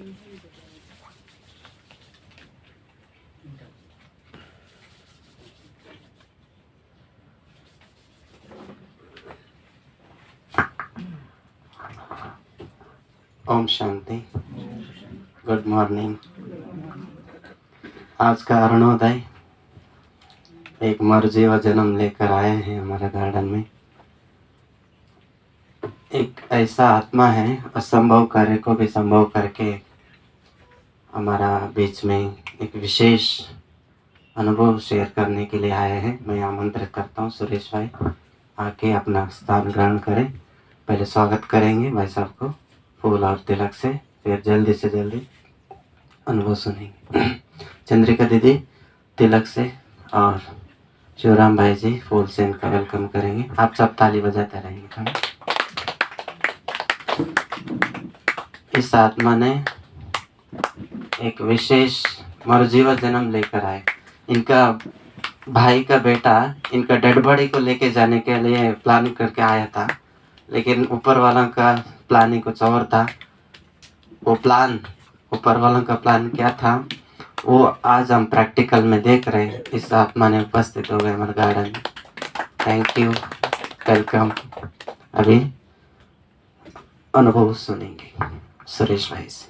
ओम शांति। Good morning. आज का अरुणोदय एक मरजीवा जन्म लेकर आए हैं हमारे गार्डन में। एक ऐसा आत्मा है असंभव कार्य को भी संभव करके हमारा बीच में एक विशेष अनुभव शेयर करने के लिए आए हैं। मैं आमंत्रित करता हूँ सुरेश भाई आके अपना स्थान ग्रहण करें। पहले स्वागत करेंगे भाई साहब को फूल और तिलक से, फिर जल्दी से जल्दी अनुभव सुनेंगे। चंद्रिका दीदी तिलक से और शिवराम भाई जी फूल से इनका वेलकम करेंगे। आप सब ताली बजाते रहेंगे। इस आत्मा ने एक विशेष मरजीवा जन्म लेकर आए। इनका भाई का बेटा इनका डेड बॉडी को लेके जाने के लिए प्लान करके आया था, लेकिन ऊपर वाला का प्लानिंग कुछ और था। वो प्लान ऊपर वालों का प्लान क्या था वो आज हम प्रैक्टिकल में देख रहे हैं। इस आत्मा ने उपस्थित हो गए हमारे गार्डन में। Thank you, welcome. अभी अनुभव सुनेंगे सुरेश भाई से।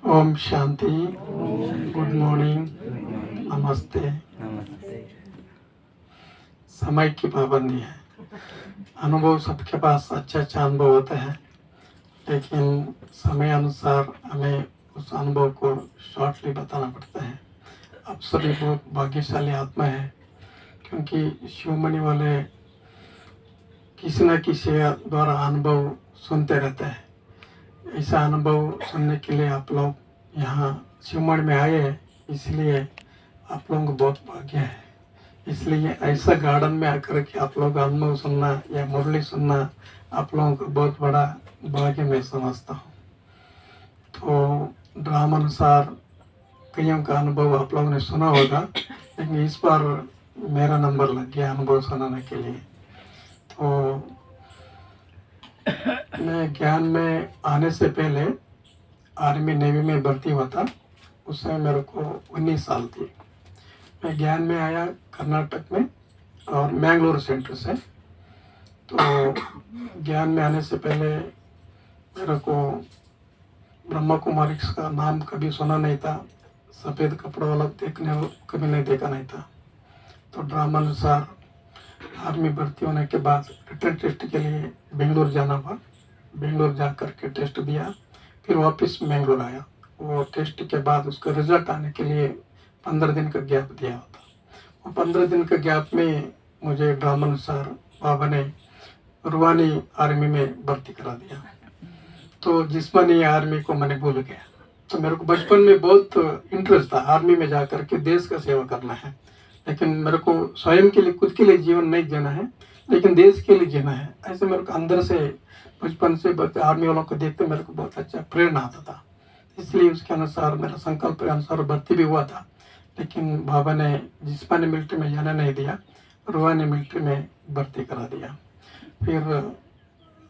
ओम शांति। Good morning. नमस्ते। समय की पाबंदी है। अनुभव सबके पास अच्छा अच्छा अनुभव होता है, लेकिन समय अनुसार हमें उस अनुभव को शॉर्टली बताना पड़ता है। आप सभी बहुत भाग्यशाली आत्मा है, क्योंकि शिवमणि वाले किसी न किसी द्वारा अनुभव सुनते रहते हैं। ऐसा अनुभव सुनने के लिए आप लोग यहाँ शिवमणि में आए हैं, इसलिए आप लोगों को बहुत भाग्य है। इसलिए ऐसा गार्डन में आकर के आप लोग अनुभव सुनना या मुरली सुनना आप लोगों को बहुत बड़ा भाग्य मैं समझता हूँ। तो ड्रामा अनुसार कईयों का अनुभव आप लोगों ने सुना होगा, लेकिन इस बार मेरा नंबर लग गया अनुभव सुनाने के लिए। तो मैं ज्ञान में आने से पहले आर्मी नेवी में भर्ती हुआ था। उस समय मेरे को 19 साल थी। मैं ज्ञान में आया कर्नाटक में और मैंगलोर सेंटर से। तो ज्ञान में आने से पहले मेरे को ब्रह्मा कुमारी का नाम कभी सुना नहीं था। सफ़ेद कपड़ा वाला देखने कभी नहीं देखा नहीं था। तो ड्रामा अनुसार आर्मी भर्ती होने के बाद रिटर्न टेस्ट के लिए बेंगलोर जाना हुआ। बेंगलोर जा कर के टेस्ट दिया, फिर वापस बेंगलोर आया। वो टेस्ट के बाद उसका रिजल्ट आने के लिए 15 दिन का गैप दिया होता। वो 15 दिन के गैप में मुझे ड्रामा अनुसार बाबा ने रुवानी आर्मी में भर्ती करा दिया। तो जिस्मानी आर्मी को मैंने भूल गया। तो मेरे को बचपन में बहुत इंटरेस्ट था आर्मी में जा कर के देश का सेवा करना है, लेकिन मेरे को स्वयं के लिए खुद के लिए जीवन नहीं जीना है, लेकिन देश के लिए जीना है। ऐसे मेरे को अंदर से बचपन से आर्मी वालों को देखते मेरे को बहुत अच्छा प्रेरणा आता था। इसलिए उसके अनुसार मेरा संकल्प के अनुसार भर्ती भी हुआ था, लेकिन बाबा ने जिस्मानी मिलिट्री में जाने नहीं दिया, रुहानी मिलिट्री में भर्ती करा दिया। फिर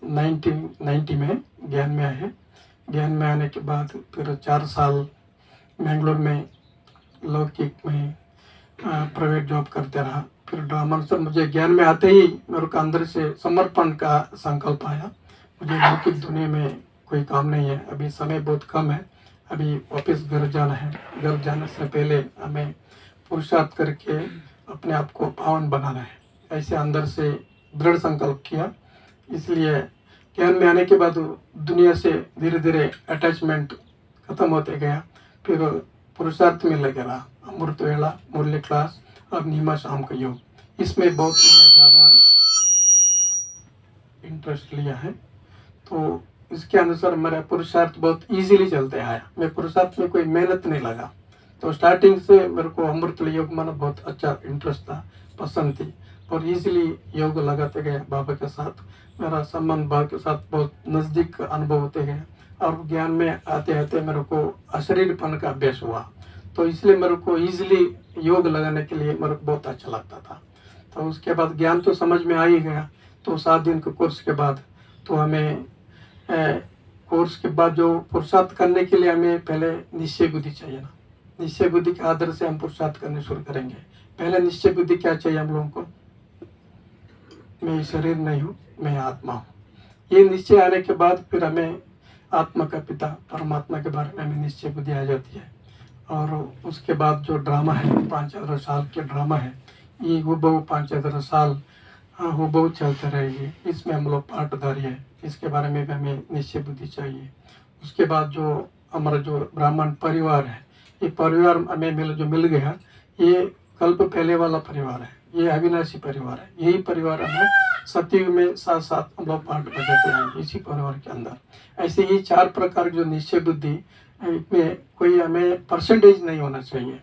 1990 में ज्ञान में आए। ज्ञान में आने के बाद फिर 4 साल मैंगलोर में लौकिक में प्राइवेट जॉब करते रहा। फिर ड्रामा से मुझे ज्ञान में आते ही मेरे को अंदर से समर्पण का संकल्प आया। मुझे लौकिक दुनिया में कोई काम नहीं है, अभी समय बहुत कम है, अभी वापस घर जाना है। घर जाने से पहले हमें पुरुषार्थ करके अपने आप को पावन बनाना है, ऐसे अंदर से दृढ़ संकल्प किया। इसलिए ज्ञान में आने के बाद दुनिया से धीरे धीरे अटैचमेंट खत्म होते गया। फिर पुरुषार्थ में लगे रहा, अमृत वेला, मुरली क्लास और नीमा शाम का योग, इसमें बहुत मैंने ज़्यादा इंटरेस्ट लिया है। तो इसके अनुसार मेरा पुरुषार्थ बहुत इजीली चलते आया। मैं पुरुषार्थ में कोई मेहनत नहीं लगा। तो स्टार्टिंग से मेरे को अमृत योग माना बहुत अच्छा इंटरेस्ट था, पसंद थी, और इजीली योग लगाते गए। बाबा के साथ मेरा संबंध बाबा के साथ बहुत नज़दीक अनुभव होते गए, और ज्ञान में आते आते मेरे को अशरीरपन का अभ्यास हुआ। तो इसलिए मेरे को ईजिली योग लगाने के लिए मेरे को बहुत अच्छा लगता था। तो उसके बाद ज्ञान तो समझ में आ ही गया। तो 7 दिन के कोर्स के बाद तो हमें कोर्स के बाद जो पुरुषार्थ करने के लिए हमें पहले निश्चय बुद्धि चाहिए ना। निश्चय बुद्धि के आधार से हम पुरुषार्थ करने शुरू करेंगे। पहले निश्चय बुद्धि क्या चाहिए हम लोगों को? मैं शरीर नहीं हूँ, मैं आत्मा हूँ। ये निश्चय आने के बाद फिर हमें आत्मा का पिता परमात्मा के बारे में हमें निश्चय बुद्धि आ जाती है। और उसके बाद जो ड्रामा है, 5000 साल के ड्रामा है, ये हुबहू 5000 साल हुबहू चलते रहेगी। इसमें हम लोग पाठधारी है, इसके बारे में भी हमें निश्चय बुद्धि चाहिए। उसके बाद जो हमारा जो ब्राह्मण परिवार है, ये परिवार हमें मिल गया, ये कल्प पहले वाला परिवार है, ये अविनाशी परिवार है। यही परिवार हमें सतयुग में साथ साथ हम लोग पाठ बजाते हैं इसी परिवार के अंदर। ऐसे ही 4 प्रकार जो निश्चय बुद्धि में कोई हमें परसेंटेज नहीं होना चाहिए।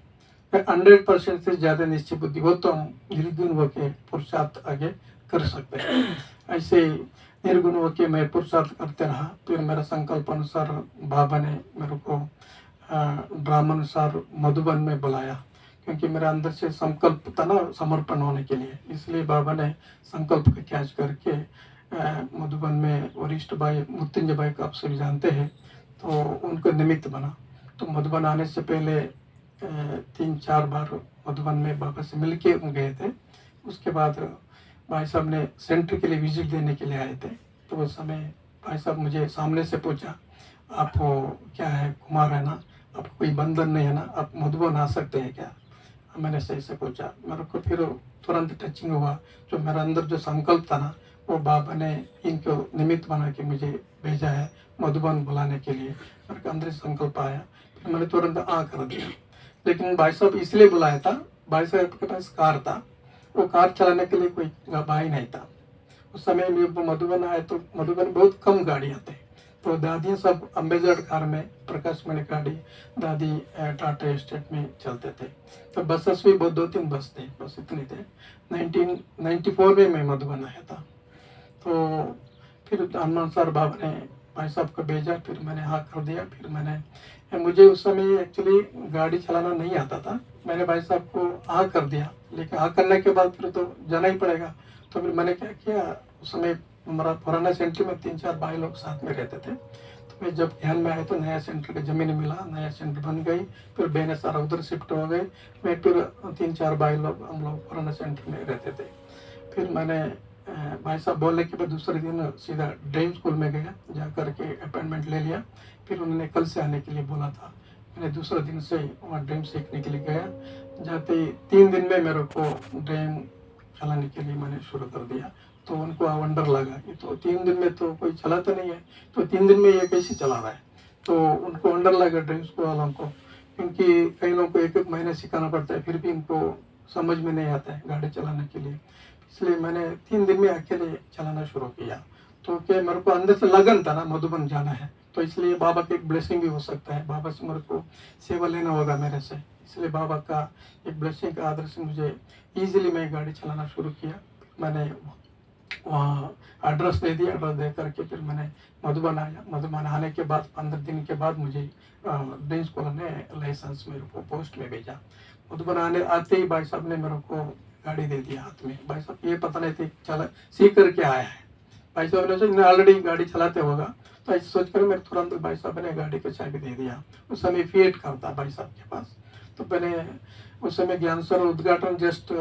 100% से ज़्यादा निश्चय बुद्धि हो तो हम निर्गुण होकर पुरुषार्थ आगे कर सकते हैं। ऐसे ही निर्गुण होकर मैं पुरुषार्थ करते रहा। फिर मेरा संकल्प अनुसार बाबा ने मेरे को ब्राह्मण मधुबन में बुलाया, क्योंकि मेरे अंदर से संकल्प था ना समर्पण होने के लिए। इसलिए बाबा ने संकल्प का कैच करके मधुबन में वरिष्ठ भाई मृत्युंजय भाई को आप सभी जानते हैं, तो उनको निमित्त बना। तो मधुबन आने से पहले 3-4 बार मधुबन में बाबा से मिल के गए थे। उसके बाद भाई साहब ने सेंटर के लिए विजिट देने के लिए आए थे। तो उस समय भाई साहब मुझे सामने से पूछा, आप क्या है कुमार है ना, आपको कोई बंधन नहीं है ना, आप मधुबन आ सकते हैं क्या? मैंने सही से पूछा। मेरे को फिर तुरंत टचिंग हुआ। जो मेरा अंदर जो संकल्प था ना, वो बाबा ने इनको निमित्त बना के मुझे भेजा है मधुबन बुलाने के लिए। मेरे अंदर संकल्प आया, फिर मैंने तुरंत कर दिया। लेकिन भाई साहब इसलिए बुलाया था, भाई साहब के पास कार था, वो कार चलाने के लिए कोई भाई नहीं था। उस समय में मधुबन आए तो मधुबन बहुत कम गाड़ियाँ थे। तो दादियाँ सब अम्बेसडर कार में, प्रकाश मणि गाड़ी दादी टाटा स्टेट में चलते थे। तो बसेस भी बहुत 2-3 बस थे, बस इतने थे। 1994 में मैं मधुबन आया था। तो फिर हनुमान सर बाबा ने भाई साहब को भेजा, फिर मैंने हाँ कर दिया। फिर मुझे उस समय एक्चुअली गाड़ी चलाना नहीं आता था। मैंने भाई साहब को हाँ कर दिया, लेकिन हाँ करने के बाद फिर तो जाना ही पड़ेगा। तो फिर मैंने क्या किया, उस समय हमारा पुराना सेंटर में 3-4 भाई लोग साथ में रहते थे। तो मैं जब ध्यान में आया तो नया सेंटर की ज़मीन मिला, नया सेंटर बन गई। फिर बहने सारा उधर शिफ्ट हो गए। मैं फिर 3-4 भाई लोग हम लोग पुराना सेंटर में रहते थे। फिर मैंने भाई साहब बोलने के बाद दूसरे दिन सीधा ड्रीम स्कूल में गया, जा कर के अपॉइंटमेंट ले लिया। फिर उन्होंने कल से आने के लिए बोला था। मैंने दूसरे दिन से वहाँ ड्रीम सीखने के लिए गया। जाते ही 3 दिन में मेरे को ड्रीम चलाने के लिए मैंने शुरू कर दिया। तो उनको वंडर लगा, ये तो 3 दिन में तो कोई चलाता नहीं है, तो 3 दिन में ये कैसे चला रहा है। तो उनको वंडर लगा ड्रीम स्कूल वालों को, क्योंकि कई लोगों को 1-1 महीने सिखाना पड़ता है, फिर भी इनको समझ में नहीं आता है गाड़ी चलाने के लिए। इसलिए मैंने 3 दिन में अकेले चलाना शुरू किया। तो क्या मेरे को अंदर से लगन था ना मधुबन जाना है, तो इसलिए बाबा की एक ब्लेसिंग भी हो सकता है, बाबा से मेरे को सेवा लेना होगा मेरे से। इसलिए बाबा का एक ब्लेसिंग का आदर से मुझे ईजिली मैं गाड़ी चलाना शुरू किया। मैंने वहाँ एड्रेस दे दिया, एड्रेस दे करके फिर मैंने मधुबन आया। मधुबन आने के बाद 15 दिन के बाद मुझे ड्रीम स्कूल ने लाइसेंस मेरे को पोस्ट में भेजा। मधुबन आते ही भाई साहब ने मेरे को गाड़ी दे दिया हाथ में। भाई साहब ये पता नहीं थी चला सीख करके आया है। भाई साहब ने सोचा ऑलरेडी गाड़ी चलाते होगा, तो ऐसे सोच कर मैं तुरंत भाई साहब ने गाड़ी का चाबी दे दिया। उस समय फीएट करता भाई साहब के पास। तो मैंने उस समय ज्ञान सर उद्घाटन जस्ट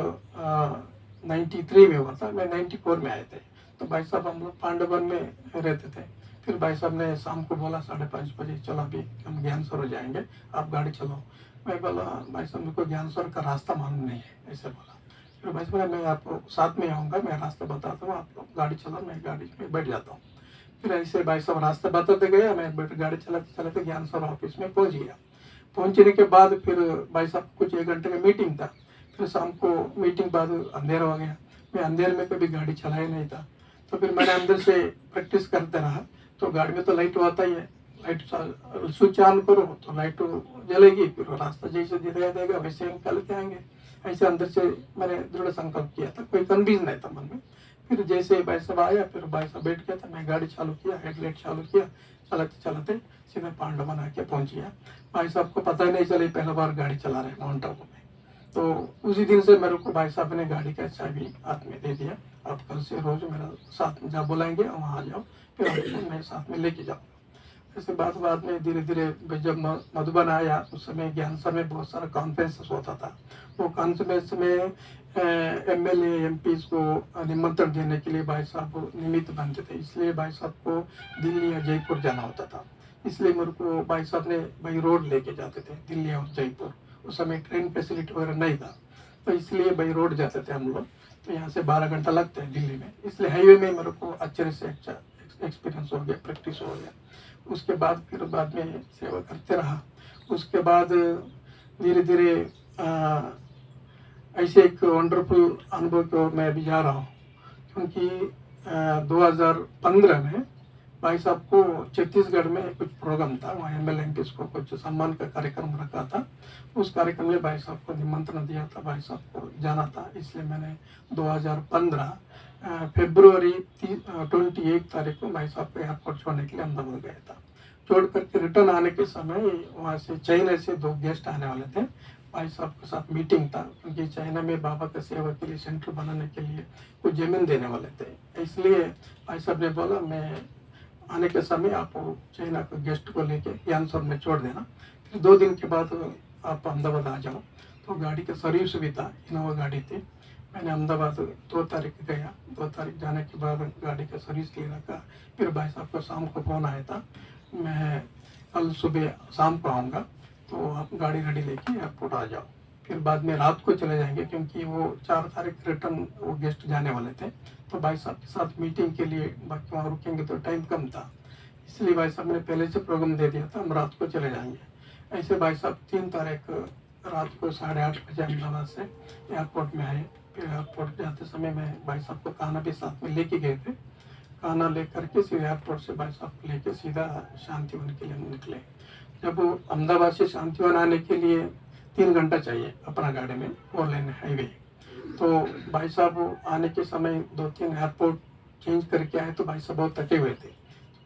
93 में हुआ था, मैं 94 में आए थे। तो भाई साहब हम लोग पांडवन में रहते थे। फिर भाई साहब ने शाम को बोला 5:30 बजे, चलो अभी हम ज्ञान सरोवर जाएंगे, आप गाड़ी चलो। मैं बोला भाई साहब मेरे को ज्ञानेश्वर का रास्ता मालूम नहीं है, ऐसे बोला। फिर भाई साहब बोला मैं आपको साथ में आऊँगा, मैं रास्ता बताता हूँ, आप लोग गाड़ी चलाओ, मैं गाड़ी में बैठ जाता हूँ। फिर ऐसे भाई साहब रास्ता बताते गए, मैं गाड़ी चलाते चलाते ज्ञानेश्वर ऑफिस में पहुँच गया। पहुँचने के बाद फिर भाई साहब कुछ 1 घंटे का मीटिंग था। फिर शाम को मीटिंग बाद अंधेरा हो गया। मैं अंधेरे में कभी गाड़ी चलाया नहीं था, तो फिर मैंने अंदर से प्रैक्टिस करते रहा। तो गाड़ी में तो लाइट होता ही है, लाइट स्विच ऑन करो तो लाइट जलेगी, फिर रास्ता जैसे दिखाई देगा वैसे हम चलते आएंगे। ऐसे अंदर से मैंने दृढ़ संकल्प किया था, कोई कन्फ्यूज नहीं था मन में। फिर जैसे भाई साहब आया, फिर भाई साहब बैठ गया था, मैं गाड़ी चालू किया, हेडलाइट चालू किया, चलाते चलाते सीधा पांडव बना के पहुंच गया। भाई साहब को पता ही नहीं चली पहला बार गाड़ी चला रहे माउंट आबू में। तो उसी दिन से मेरे को भाई साहब ने गाड़ी का चाबी हाथ में दे दिया, आप कल से रोज मेरा साथ में जहाँ बुलाएंगे वहाँ आ जाओ, फिर आपको मैं साथ में लेके जाऊँगा। ऐसे बाद में धीरे धीरे जब मधुबन आया, उस समय ज्ञानसर में बहुत सारा कॉन्फ्रेंसेस होता था। वो कॉन्फ्रेंस में MLA MPs को निमंत्रण देने के लिए भाई साहब निमित्त बनते थे, इसलिए भाई साहब को दिल्ली या जयपुर जाना होता था। इसलिए मेरे को भाई साहब ने बाई रोड लेके जाते थे दिल्ली और जयपुर। उस समय ट्रेन फैसिलिटी वगैरह नहीं था, तो इसलिए बाई रोड जाते थे हम लोग। तो यहाँ से 12 घंटा लगता है दिल्ली में, इसलिए हाईवे में मेरे को अच्छे से अच्छा एक्सपीरियंस हो गया, प्रैक्टिस हो गया। उसके बाद फिर बाद में सेवा करते रहा। उसके बाद धीरे धीरे ऐसे एक वंडरफुल अनुभव की ओर मैं अभी जा रहा हूँ, क्योंकि 2015 में भाई साहब को छत्तीसगढ़ में कुछ प्रोग्राम था, वहाँ MLA MPs को कुछ सम्मान का कार्यक्रम रखा था। उस कार्यक्रम में भाई साहब को निमंत्रण दिया था, भाई साहब को जाना था, इसलिए मैंने 2015 फरवरी 21 तारीख को भाई साहब को एयरपोर्ट छोड़ने के लिए अहमदाबाद गया था। छोड़ करके रिटर्न आने के समय वहाँ से चाइना से 2 गेस्ट आने वाले थे। भाई साहब के साथ मीटिंग था, क्योंकि चाइना में बाबा का सेवा के लिए सेंटर बनाने के लिए कुछ जमीन देने वाले थे। इसलिए भाई साहब ने बोला मैं आने के समय आप चाइना के गेस्ट को लेके ज्ञानेश्वर में छोड़ देना, फिर 2 दिन के बाद आप अहमदाबाद आ जाओ। तो गाड़ी का सर्विस भी था, इनोवा गाड़ी थी। मैंने अहमदाबाद 2 तारीख गया, 2 तारीख जाने के बाद गाड़ी का सर्विस ले रखा। फिर भाई साहब को शाम को फ़ोन आया था, मैं कल सुबह शाम को आऊँगा, तो आप गाड़ी रेडी लेके एयरपोर्ट आ जाओ। फिर बाद में रात को चले जाएंगे, क्योंकि वो 4 तारीख रिटर्न वो गेस्ट जाने वाले थे। तो भाई साहब के साथ मीटिंग के लिए बाकी वहाँ रुकेंगे तो टाइम कम था, इसलिए भाई साहब ने पहले से प्रोग्राम दे दिया था, हम रात को चले जाएंगे। ऐसे भाई साहब 3 तारीख रात को 8:30 बजे अहमदाबाद से एयरपोर्ट में आए। फिर एयरपोर्ट जाते समय मैं भाई साहब को खाना भी साथ में लेके गए थे। खाना लेकर के सीधे एयरपोर्ट से भाई साहब को लेके सीधा शांतिवन के लिए निकले। जब वो अहमदाबाद से शांतिवन आने के लिए 3 घंटा चाहिए अपना गाड़ी में, 4 लेन हाईवे। तो भाई साहब आने के समय 2-3 एयरपोर्ट चेंज करके आए, तो भाई साहब बहुत थके हुए थे।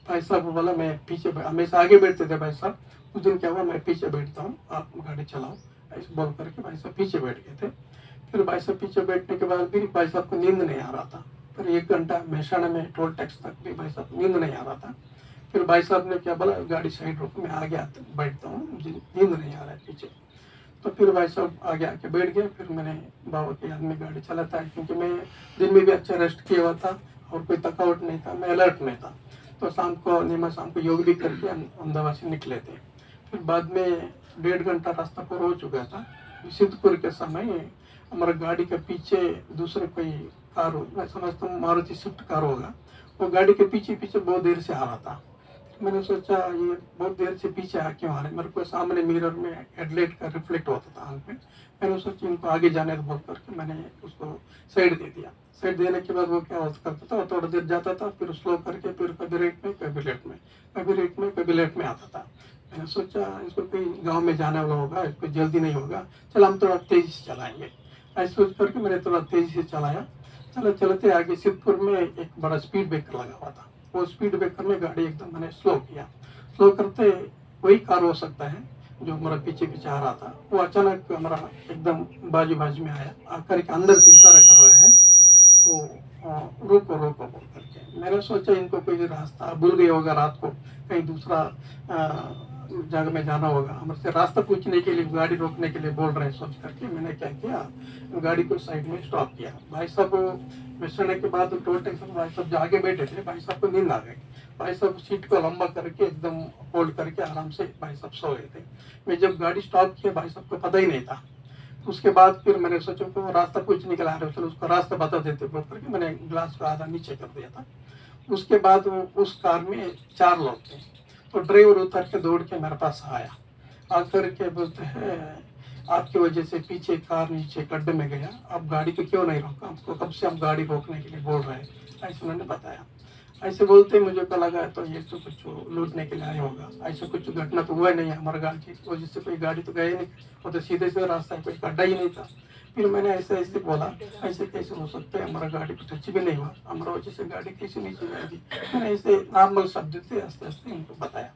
भाई साहब बोला मैं पीछे, हमेशा आगे बैठते थे भाई साहब, उस दिन क्या हुआ मैं पीछे बैठता हूँ, आप गाड़ी चलाओ, ऐसे बोल करके भाई साहब पीछे बैठ गए थे। फिर भाई साहब पीछे बैठने के बाद भी भाई साहब को नींद नहीं आ रहा था। फिर 1 घंटा मेहसाणा में टोल टैक्स तक भी भाई साहब नींद नहीं आ रहा था। फिर भाई साहब ने क्या बोला, गाड़ी साइड रोको, मैं आगे बैठता हूँ, मुझे नींद नहीं आ रहा है पीछे। तो फिर भाई साहब आगे आके बैठ गए। फिर मैंने बाबा के याद में गाड़ी चलाता है, क्योंकि मैं दिन में भी अच्छा रेस्ट किया हुआ था और कोई थकावट नहीं था, मैं अलर्ट में था। तो शाम को योग भी करके अहमदाबाद से निकले थे। फिर बाद में 1.5 घंटा रास्ता पर हो चुका था। सिद्धपुर के समय हमारा गाड़ी के पीछे दूसरे कोई कार, मैं समझता हूँ मारुति स्विफ्ट कार होगा, वो गाड़ी के पीछे पीछे बहुत देर से आ रहा था। मैंने सोचा ये बहुत देर से पीछे आ क्यों आ रहे, मेरे को सामने मिरर में हेडलाइट का रिफ्लेक्ट होता था आंख में। मैंने सोचा इनको आगे जाने तो बोल करके मैंने उसको साइड दे दिया। साइड देने के बाद वो क्या करता था, थोड़ा देर जाता था, फिर स्लो करके फिर कभी राइट में कभी लेफ्ट में, कभी राइट में कभी लेफ्ट में आता था। मैंने सोचा इसको कोई गाँव में जाने वाला होगा, इसको जल्दी नहीं होगा, चल हम थोड़ा तेज़ी से चलाएँगे। ऐसे सोच करके मैंने थोड़ा तेज़ी से चलाया। चलते आगे सिद्धपुर में एक बड़ा स्पीड ब्रेकर लगा हुआ था। वो स्पीड ब्रेकर में गाड़ी एकदम मैंने स्लो किया। स्लो करते वही कार हो सकता है जो हमारा पीछे पीछे आ रहा था, वो अचानक हमारा एकदम बाजू में आया, आकर के अंदर से इशारा कर रहा है, तो रोको रोको बोल करके। मैंने सोचा इनको कोई रास्ता भूल गया होगा, रात को कहीं दूसरा जगह में जाना होगा, हमसे रास्ता पूछने के लिए गाड़ी रोकने के लिए बोल रहे हैं। सोच करके मैंने क्या किया, गाड़ी को साइड में स्टॉप किया। भाई साहब मिसने के बाद टोल टैक्स में भाई साहब जो आगे बैठे थे, भाई साहब को नींद आ गई। भाई साहब सीट को लंबा करके एकदम होल्ड करके आराम से भाई साहब सो गए थे। मैं जब गाड़ी स्टॉप किया, भाई साहब को पता ही नहीं था। उसके बाद फिर मैंने सोचा कि वो रास्ता पूछने के लिए आ रहे, चलो उसको रास्ता बता देते बोल करके मैंने ग्लास को आधा नीचे कर दिया था। उसके बाद उस कार में 4 लोग थे, तो ड्राइवर उतर के दौड़ के मेरे पास आया। आकर के बोलते हैं, आपकी वजह से पीछे कार नीचे गड्ढे में गया, आप गाड़ी को क्यों नहीं रोका, आपको कब से हम गाड़ी रोकने के लिए बोल रहे हैं, ऐसे उन्होंने बताया। ऐसे बोलते मुझे को लगा तो ये तो कुछ लूटने के लिए आया होगा, ऐसा कुछ घटना तो हुआ नहीं है, हमारा गाड़ी की वजह से कोई गाड़ी तो गई नहीं, वो तो सीधे से रास्ता है, कोई गड्ढा ही नहीं था। फिर मैंने ऐसे ऐसे बोला, ऐसे कैसे हो सकता है, हमारा गाड़ी को टच भी नहीं हुआ, हमारा वजह से गाड़ी कैसे नीचे जाएगी। मैंने ऐसे नॉर्मल शब्द से आस्ते आस्ते उनको बताया।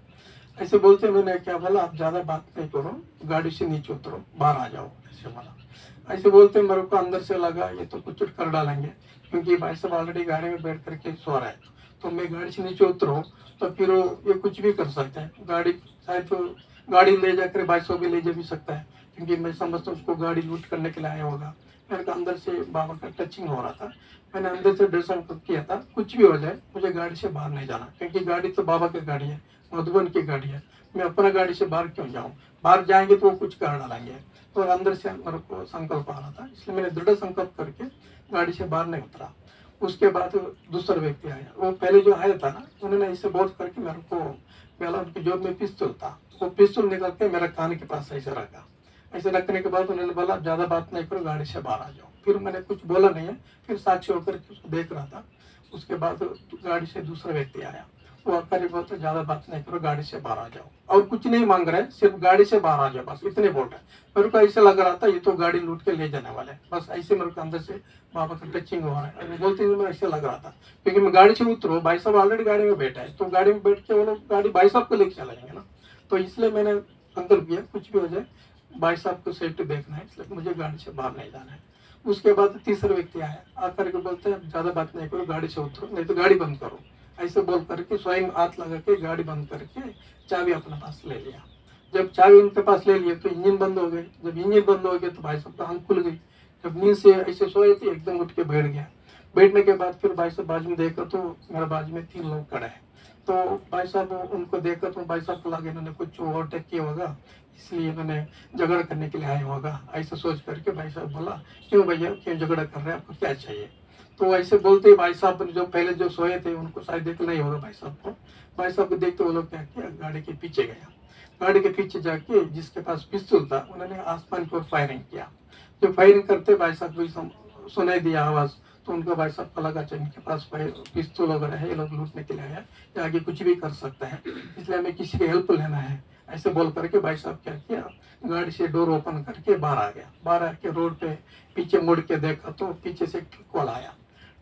ऐसे बोलते मैंने क्या बोला, आप ज़्यादा बात नहीं करो, गाड़ी से नीचे उतरो, बाहर आ जाओ, ऐसे बोला। ऐसे बोलते मेरे को अंदर से लगा ये तो कुछ कर डालेंगे, क्योंकि भाई साहब ऑलरेडी गाड़ी में बैठ करके सो रहा है। तो मैं गाड़ी से नीचे उतरूँ तो फिर ये कुछ भी कर सकता है, गाड़ी शायद तो गाड़ी ले जाकर भाई साहब भी ले जा भी सकता है, क्योंकि मैं समझता हूँ उसको गाड़ी लूट करने के लिए आया होगा। मेरे को अंदर से बाबा का टचिंग हो रहा था। मैंने अंदर से दर्शन किया था, कुछ भी हो जाए मुझे गाड़ी से बाहर नहीं जाना, क्योंकि गाड़ी तो बाबा की गाड़ी है, मधुबन की गाड़ी है। मैं अपना गाड़ी से बाहर क्यों जाऊँ, बाहर जाएंगे तो वो कुछ कर डालेंगे। तो अंदर से मेरे को संकल्प आ रहा था, इसलिए मैंने दृढ़ संकल्प करके गाड़ी से बाहर नहीं उतरा। उसके बाद दूसरा व्यक्ति आया, वो पहले जो आया था ना, उन्होंने ऐसे बोल करके मेरे को, पहला उनकी जेब में पिस्तौल था, वो पिस्तौल निकल के मेरे कान के पास ऐसे रखा। ऐसे रखने के बाद उन्होंने बोला ज़्यादा बात नहीं करो, गाड़ी से बाहर आ जाओ। फिर मैंने कुछ बोला नहीं है, फिर साक्षी होकर के उसको देख रहा था। उसके बाद गाड़ी से दूसरा व्यक्ति आया, वो आकर ही बोलते ज़्यादा बात नहीं करो, गाड़ी से बाहर आ जाओ, और कुछ नहीं मांग रहे, सिर्फ गाड़ी से बाहर आ जाओ, बस इतने बोल रहे हैं। मेरे को ऐसे लग रहा था ये तो गाड़ी लूट के ले जाने वाले, बस ऐसे मेरे को अंदर से बाबा का टचिंग हो रहा है। और बोलते हुए ऐसे लग रहा था, क्योंकि मैं गाड़ी से उतरो, भाई साहब ऑलरेडी गाड़ी में बैठा है, तो गाड़ी में बैठ के वो लोग गाड़ी भाई साहब को लेके चले जाएंगे ना। तो इसलिए मैंने संकल्प किया कुछ भी हो जाए भाई साहब को सेफ्टी देखना है, इसलिए मुझे गाड़ी से बाहर नहीं जाना है। उसके बाद तीसरा व्यक्ति आया, आकर के बोलते हैं ज़्यादा बात नहीं करो, गाड़ी से उतरो, नहीं तो गाड़ी बंद करो। ऐसे बोल करके स्वयं हाथ लगा के गाड़ी बंद करके चाबी अपने पास ले लिया। जब चाबी उनके पास ले लिए तो इंजन बंद हो गई। जब इंजन बंद हो गया तो भाई साहब का आँख खुल गई। जब नींद से ऐसे सोए थे, एकदम उठ के बैठ गया। बैठने के बाद फिर भाई साहब बाजू में देखा तो मेरे बाजू में 3 लोग खड़े हैं। तो भाई साहब उनको देखा तो भाई साहब को लगा इन्होंने कुछ ओवरटेक किया होगा, इसलिए इन्होंने झगड़ा करने के लिए आया होगा। ऐसा सोच करके भाई साहब बोला, क्यों भैया क्यों झगड़ा कर रहे हैं, आपको क्या चाहिए। तो ऐसे बोलते ही भाई साहब जो पहले जो सोए थे उनको शायद देखना ही होगा भाई साहब को। भाई साहब को देखते वो लोग क्या किया, गाड़ी के पीछे गया। गाड़ी के पीछे जाके जिसके पास पिस्तौल था उन्होंने आसमान की ओर फायरिंग किया। जो फायरिंग करते भाई साहब को सुनाई दिया आवाज़, तो उनको भाई साहब को लगा इनके पास पिस्तौल वगैरह है, ये लोग लूटने के लिए आया, ये आगे कुछ भी कर सकता है, इसलिए हमें किसी की हेल्प लेना है। ऐसे बोल करके भाई साहब क्या किया, गाड़ी से डोर ओपन करके बाहर आ गया। बाहर आके रोड पे पीछे मुड़ के देखा तो पीछे से ट्रक वाला आया।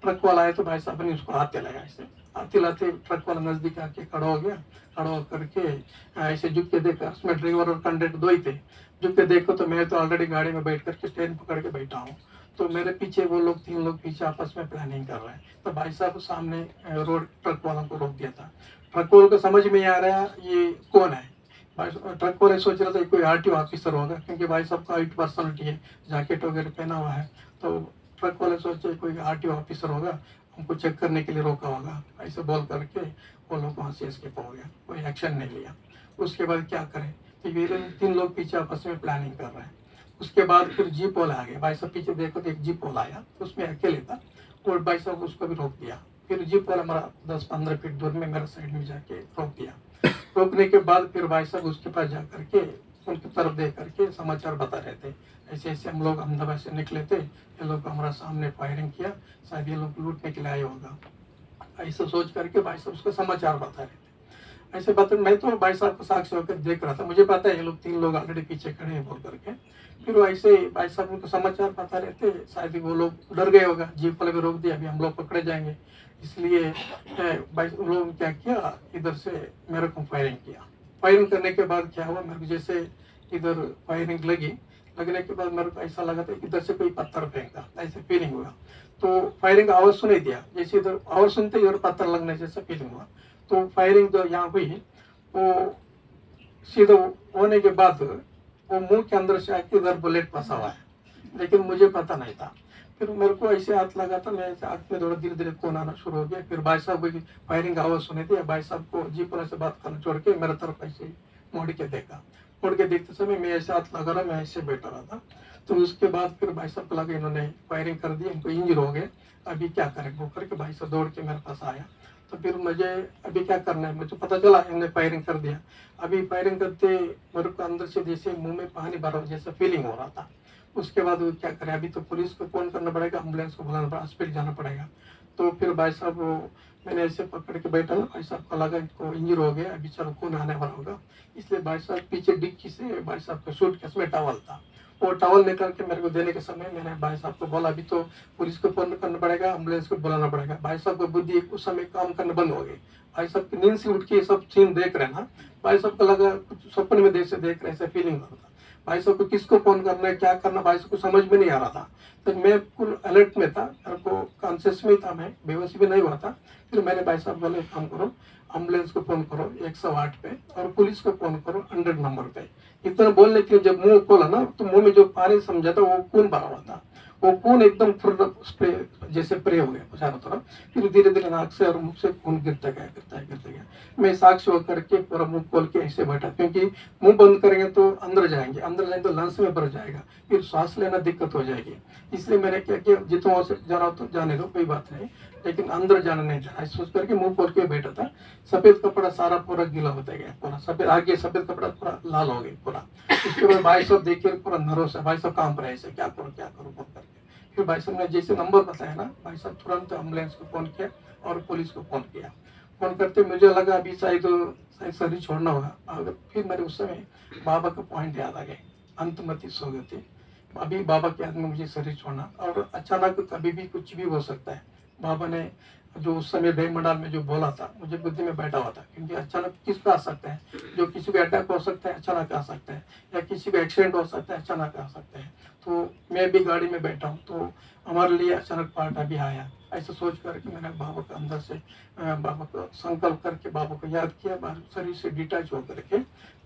ट्रक वाला आया तो भाई साहब ने उसको हाथ लगाया। ऐसे हाथ लाते ट्रक वाला नज़दीक आके खड़ा हो गया। खड़ा होकर के ऐसे झुक के देखा, उसमें ड्राइवर और कंडक्टर 2 ही थे। झुक के देखो तो मैं तो ऑलरेडी गाड़ी में बैठ करके स्टैंड पकड़ के बैठा हूँ, तो मेरे पीछे वो लोग 3 लोग पीछे आपस में प्लानिंग कर रहे हैं। तो भाई साहब सामने रोड ट्रक वालों को रोक दिया था। ट्रक वालों को समझ में आ रहा ये कौन है। ट्रक वाले सोच रहा था कोई आरटीओ ऑफिसर होगा, क्योंकि भाई साहब का हाइट पर्सनलिटी है, जैकेट वगैरह पहना हुआ है। तो ट्रक वाले सोचे कोई आरटीओ ऑफिसर होगा, हमको चेक करने के लिए रोका होगा। ऐसे बोल करके वो लोग वहाँ से एस्केप हो गया, कोई एक्शन नहीं लिया। उसके बाद क्या करें, तो ये 3 लोग पीछे आपस में प्लानिंग कर रहे हैं। उसके बाद फिर जीप वाला आ गया। भाई साहब पीछे देखो तो एक जीप वाला आया, उसमें अकेले था, और भाई साहब उसको भी रोक दिया। फिर जीप वाला हमारा 10-15 फीट दूर में मेरा साइड में जाके रोक दिया। रोकने के बाद फिर भाई साहब उसके पास जा करके उनकी तरफ देख करके समाचार बता रहे थे, ऐसे ऐसे हम लोग अहमदाबाद से निकले थे, ये लोग हमारा सामने फायरिंग किया, शायद ये लोग लूटने के लिए आए होगा। ऐसा सोच करके भाई साहब उसका समाचार बता रहे थे। ऐसे बता, मैं तो भाई साहब को साक्षी होकर देख रहा था, मुझे पता है ये लोग 3 लोग ऑलरेडी पीछे खड़े हैं बोल करके। फिर वो ऐसे भाई साहब उनको समाचार बता रहे थे, शायद वो लोग डर गए होगा, जीप वाले भी रोक दिया, अभी हम लोग पकड़े जाएंगे, इसलिए भाई उन लोगों ने क्या किया, इधर से मेरे को फायरिंग किया। फायरिंग करने के बाद क्या हुआ, मेरे को जैसे इधर फायरिंग लगी, लगने के बाद मेरे को ऐसा लगा था इधर से कोई पत्थर फेंका, ऐसे फीलिंग हुआ। तो फायरिंग आवाज़ सुनाई दिया, जैसे इधर आवाज़ सुनते इधर पत्थर लगने जैसा फीलिंग हुआ। तो फायरिंग जो यहाँ हुई वो सीधा होने के बाद वो मुंह के अंदर से आके इधर बुलेट फंसा हुआ है, लेकिन मुझे पता नहीं था। फिर मेरे को ऐसे हाथ लगा था, मैं ऐसे आँख में थोड़ा धीरे धीरे खून आना शुरू हो गया। फिर भाई साहब की फायरिंग आवाज़ सुनी थी, भाई साहब को जीप वाले से बात करना छोड़ के मेरे तरफ ऐसे ही मुड़ के देखा। मुड़ के देखते समय मैं ऐसे हाथ लगा रहा, मैं ऐसे बैठा रहा था। तो उसके बाद फिर भाई साहब को लगा इन्होंने फायरिंग कर दी, इनको इंजर हो गए, अभी क्या करें वो करके भाई साहब दौड़ के मेरे पास आया। तो फिर मुझे अभी क्या करना है, मुझे पता चला इन्होंने फायरिंग कर दिया। अभी फायरिंग करते मेरे को अंदर से जैसे मुंह में पानी भरा हो जैसा फीलिंग हो रहा था। उसके बाद वो क्या करें, अभी तो पुलिस को फ़ोन करना पड़ेगा, एम्बुलेंस को बुलाना पड़ेगा, हॉस्पिटल जाना पड़ेगा। तो फिर भाई साहब वो मैंने ऐसे पकड़ के बैठा ना, भाई साहब को लगा इनको इंजर हो गया, अभी चलो खून आने वाला होगा। इसलिए भाई साहब पीछे डिक्की से भाई साहब का सूटकेस में टॉवल था, वो टॉवल निकाल के मेरे को देने के समय मैंने भाई साहब को बोला अभी तो पुलिस को फ़ोन करना पड़ेगा, एम्बुलेंस को बुलाना पड़ेगा। भाई साहब की बुद्धि उस समय काम करना बंद हो गई। भाई साहब की नींद से उठ के ये सब सीन देख रहे हैं ना, भाई साहब को लगा कुछ सपने में जैसे देख रहे, ऐसा फीलिंग हो रहा था। भाई साहब को किसको फोन करना है, क्या करना, भाई साहब को समझ में नहीं आ रहा था। तो मैं फुल अलर्ट में था, मेरे को कॉन्शियस में था, मैं बेहोश भी नहीं हुआ था। फिर मैंने भाई साहब बोले काम करो, एम्बुलेंस को फ़ोन करो 108 पे और पुलिस को फ़ोन करो 100 नंबर पे। इतना बोलने के लिए जब मुंह खोला ना, तो मुंह में जो पानी समझा था वो खून भरा हुआ था। वो खून एकदम फुर्र स्प्रे जैसे प्रे हो गया चारों तरफ। फिर धीरे धीरे नाक से और मुंह से खून गिरता गया। मैं साक्ष्य होकर के पूरा मुंह खोल के ऐसे बैठा, क्योंकि मुंह बंद करेंगे तो अंदर जाएंगे तो लंग्स में भर जाएगा, फिर सांस लेना दिक्कत हो जाएगी। इसलिए मैंने क्या किया, जितना हो सके जाना तो जाने दो, कोई बात नहीं, लेकिन अंदर जाना नहीं था, सोच करके मुंह खोल के बैठा था। सफेद कपड़ा सारा पूरा गीला होता गया, पूरा सफेद आगे सफेद कपड़ा पूरा लाल हो गया पूरा। उसके बाद भाई साहब देखिए पूरा नर्वस है, भाई साहब काम पर ऐसे क्या करो बोल करके। फिर भाई साहब ने जैसे नंबर बताया ना, भाई साहब तुरंत एम्बुलेंस को फ़ोन किया और पुलिस को फ़ोन किया। फ़ोन करते मुझे लगा अभी शायद शरीर छोड़ना होगा। अगर फिर मेरे उस समय बाबा का पॉइंट याद आ गए, अंतमति सो गए थे। अभी बाबा के याद में मुझे शरीर छोड़ना, और अचानक कभी भी कुछ भी हो सकता है। बाबा ने जो उस समय दही मंडाल में जो बोला था, मुझे बुद्धि में बैठा हुआ था, क्योंकि अचानक किस पे आ सकता है, जो किसी को अटैक हो सकता है अचानक आ सकता है, या किसी को एक्सीडेंट हो सकता है अचानक आ सकता है। तो मैं भी गाड़ी में बैठा हूँ, तो हमारे लिए अचानक पार्ट अभी आया। ऐसा सोच करके मैंने बाबा के अंदर से बाबा को संकल्प करके बाबा को याद किया, शरीर से डिटैच होकर के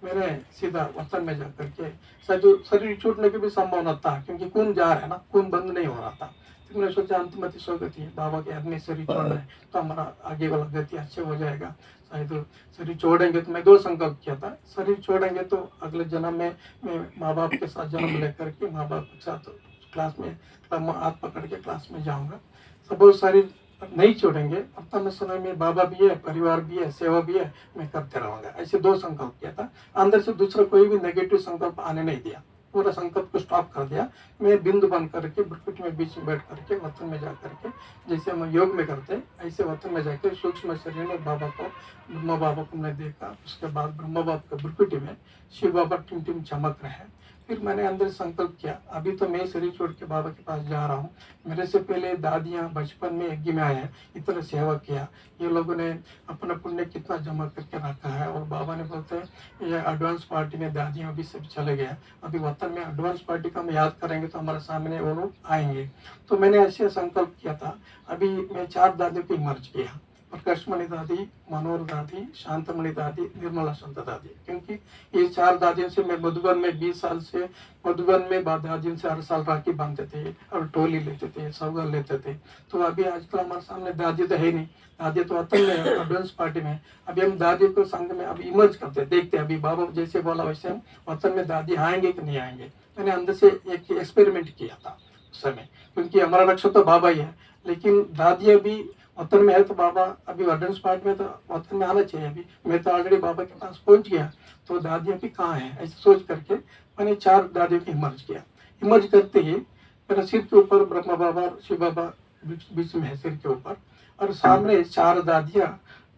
मैंने सीधा वतन में जा करके, शरीर छूटने की भी संभावना था, क्योंकि खून जा रहा है ना, खून बंद नहीं हो रहा था। तो मैंने सोचा अंतिमति स्वगति है, बाबा के आदमी शरीर छोड़ना है तो हमारा आगे वाला गति अच्छे हो जाएगा। शायद शरीर छोड़ेंगे तो मैं 2 संकल्प किया था, शरीर छोड़ेंगे तो अगले जन्म में मैं माँ बाप के साथ जन्म लेकर के माँ बाप के साथ क्लास में हाथ पकड़ के क्लास में जाऊंगा। सपोज शरीर नहीं छोड़ेंगे, वर्तमान समय में बाबा भी है, परिवार भी है, सेवा भी है, मैं करते रहूंगा। ऐसे 2 संकल्प किया था। अंदर से दूसरा कोई भी नेगेटिव संकल्प आने नहीं दिया, पूरा संकल्प को स्टॉप कर दिया। मैं बिंदु बन करके ब्रकुट में बीच में बैठ करके वतन में जा करके, जैसे हम योग में करते हैं ऐसे वतन में जाकर सूक्ष्म शरीर में बाबा को, ब्रह्मा बाबा को मैंने देखा। उसके बाद ब्रह्मा बाबा के ब्रकुटी में शिव बाबा टिम टिम चमक रहे हैं। फिर मैंने अंदर संकल्प किया, अभी तो मैं शरीर छोड़ के बाबा के पास जा रहा हूँ। मेरे से पहले दादियाँ बचपन में यज्ञ में आए हैं, इतना सेवा किया, ये लोगों ने अपना पुण्य कितना जमा करके रखा है। और बाबा ने बोलते हैं ये एडवांस पार्टी में दादियाँ अभी सब चले गए, अभी वतन में एडवांस पार्टी का हम याद करेंगे तो हमारे सामने वो लोग आएंगे। तो मैंने ऐसे संकल्प किया था। अभी मैं 4 दादियों को इमर्ज किया, प्रकाशमणि दादी, मनोहर दादी, शांतमणि दादी, निर्मला संत दादी, क्योंकि ये 4 दादियों से मैं मधुबन में 20 साल से मधुबन में दादियों से हर साल राखी बांधते थे और टोली लेते थे, सौगंध लेते थे। तो अभी आजकल हमारे सामने दादी तो है नहीं, दादी तो वतन में है, एडवांस पार्टी में। अभी हम दादी को संग में अभी इमर्ज करते देखते, अभी बाबा जैसे बोला वैसे हम वतन में दादी आएंगे कि नहीं आएंगे। मैंने अंदर से एक एक्सपेरिमेंट किया था उस समय, क्योंकि हमारा रक्षा तो बाबा ही है, लेकिन दादियाँ भी वतन में है तो बाबा अभी एडवांस पार्ट में तो वतन में आना चाहिए। अभी मैं तो ऑलरेडी बाबा के पास पहुंच गया, तो दादियाँ भी कहाँ हैं, ऐसे सोच करके मैंने 4 दादियों को इमर्ज किया। इमर्ज करते ही मेरा सिर के ऊपर ब्रह्मा बाबा और शिव बाबा बीच में है सिर के ऊपर, और सामने 4 दादियाँ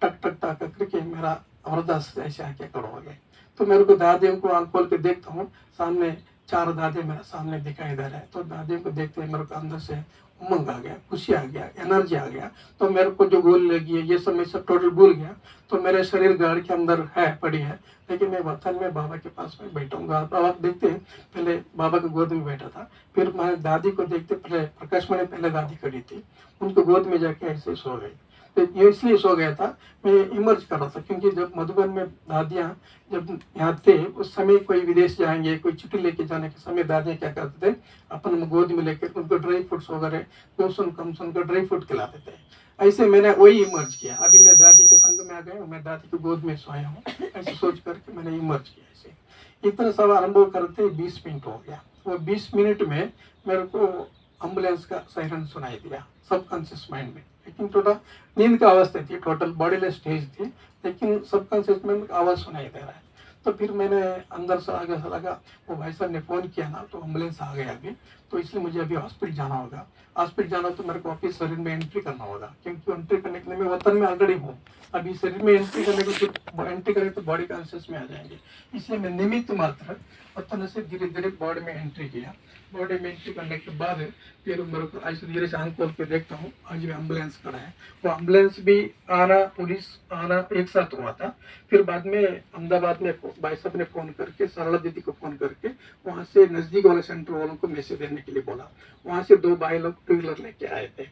टक टक टक करके मेरा अवरदास ऐसे आके खड़े हो गए। तो मेरे को दादियों को आंख खोल के देखता हूँ, सामने 4 दादियाँ मेरे सामने दिखाई दे रहे हैं। तो दादियों को देखते ही मेरे को अंदर से उमंग आ गया, खुशी आ गया, एनर्जी आ गया। तो मेरे को जो गोल लगी है ये सब मैं सब टोटल भूल गया। तो मेरे शरीर गाड़ के अंदर है पड़ी है, लेकिन मैं वतन में बाबा के पास में बैठूंगा। बाबा देखते पहले बाबा के गोद में बैठा था, फिर मैं दादी को देखते, पहले प्रकाश मणि पहले दादी खड़ी थी, उनको गोद में जाके ऐसे सो गई। तो ये इसलिए सो गया था, मैं इमर्ज कर रहा था, क्योंकि जब मधुबन में दादियाँ जब यहाँ थे उस समय कोई विदेश जाएंगे, कोई छुट्टी लेके जाने के समय दादियाँ क्या करते थे, अपन गोद में लेकर उनको ड्राई फ्रूट्स वगैरह गोसुन कमसुन का ड्राई फ्रूट खिलाते थे। ऐसे मैंने वही इमर्ज किया, अभी मैं दादी के संग में आ गया हूँ, मैं दादी की गोद में सोया हूँ, ऐसे सोच करके मैंने इमर्ज किया। ऐसे इतना सब अनुभव करते 20 मिनट हो गया। वो 20 मिनट में मेरे को एम्बुलेंस का सायरन सुनाई दिया सबकॉन्शियस माइंड में, लेकिन थोड़ा नींद का अवस्था थी, टोटल बॉडीलेस स्टेज थी, लेकिन सबकॉन्शियस माइंड का आवाज़ सुनाई दे रहा है। तो फिर मैंने अंदर से आगे से लगा, वो भाई साहब ने फ़ोन किया ना, तो एम्बुलेंस आ गया अभी, तो इसलिए मुझे अभी हॉस्पिटल जाना होगा। हॉस्पिटल जाना तो मेरे को वापस शरीर में एंट्री करना होगा, क्योंकि एंट्री करने के लिए मैं वतन में ऑलरेडी हूँ, अभी शरीर में एंट्री करने को सिर्फ एंट्री करें तो बॉडी कॉन्शियस में आ जाएंगे, इसलिए मैं निमित्त मात्र वतन से धीरे धीरे बॉडी में एंट्री किया। बॉडी में एंट्री करने के बाद फिर मेरे को ऐसे धीरे से आंख खोल के देखता हूँ, आज भी एम्बुलेंस खड़ा है। वो एम्बुलेंस भी आना, पुलिस आना एक साथ हुआ था। फिर बाद में अहमदाबाद में भाई साहब ने फ़ोन करके, सरला दीदी को फ़ोन करके वहाँ से नज़दीक वाले सेंटर वालों को मैसेज देने के लिए बोला। वहाँ से 2 भाई लोग 2 व्हीलर लेके आए थे,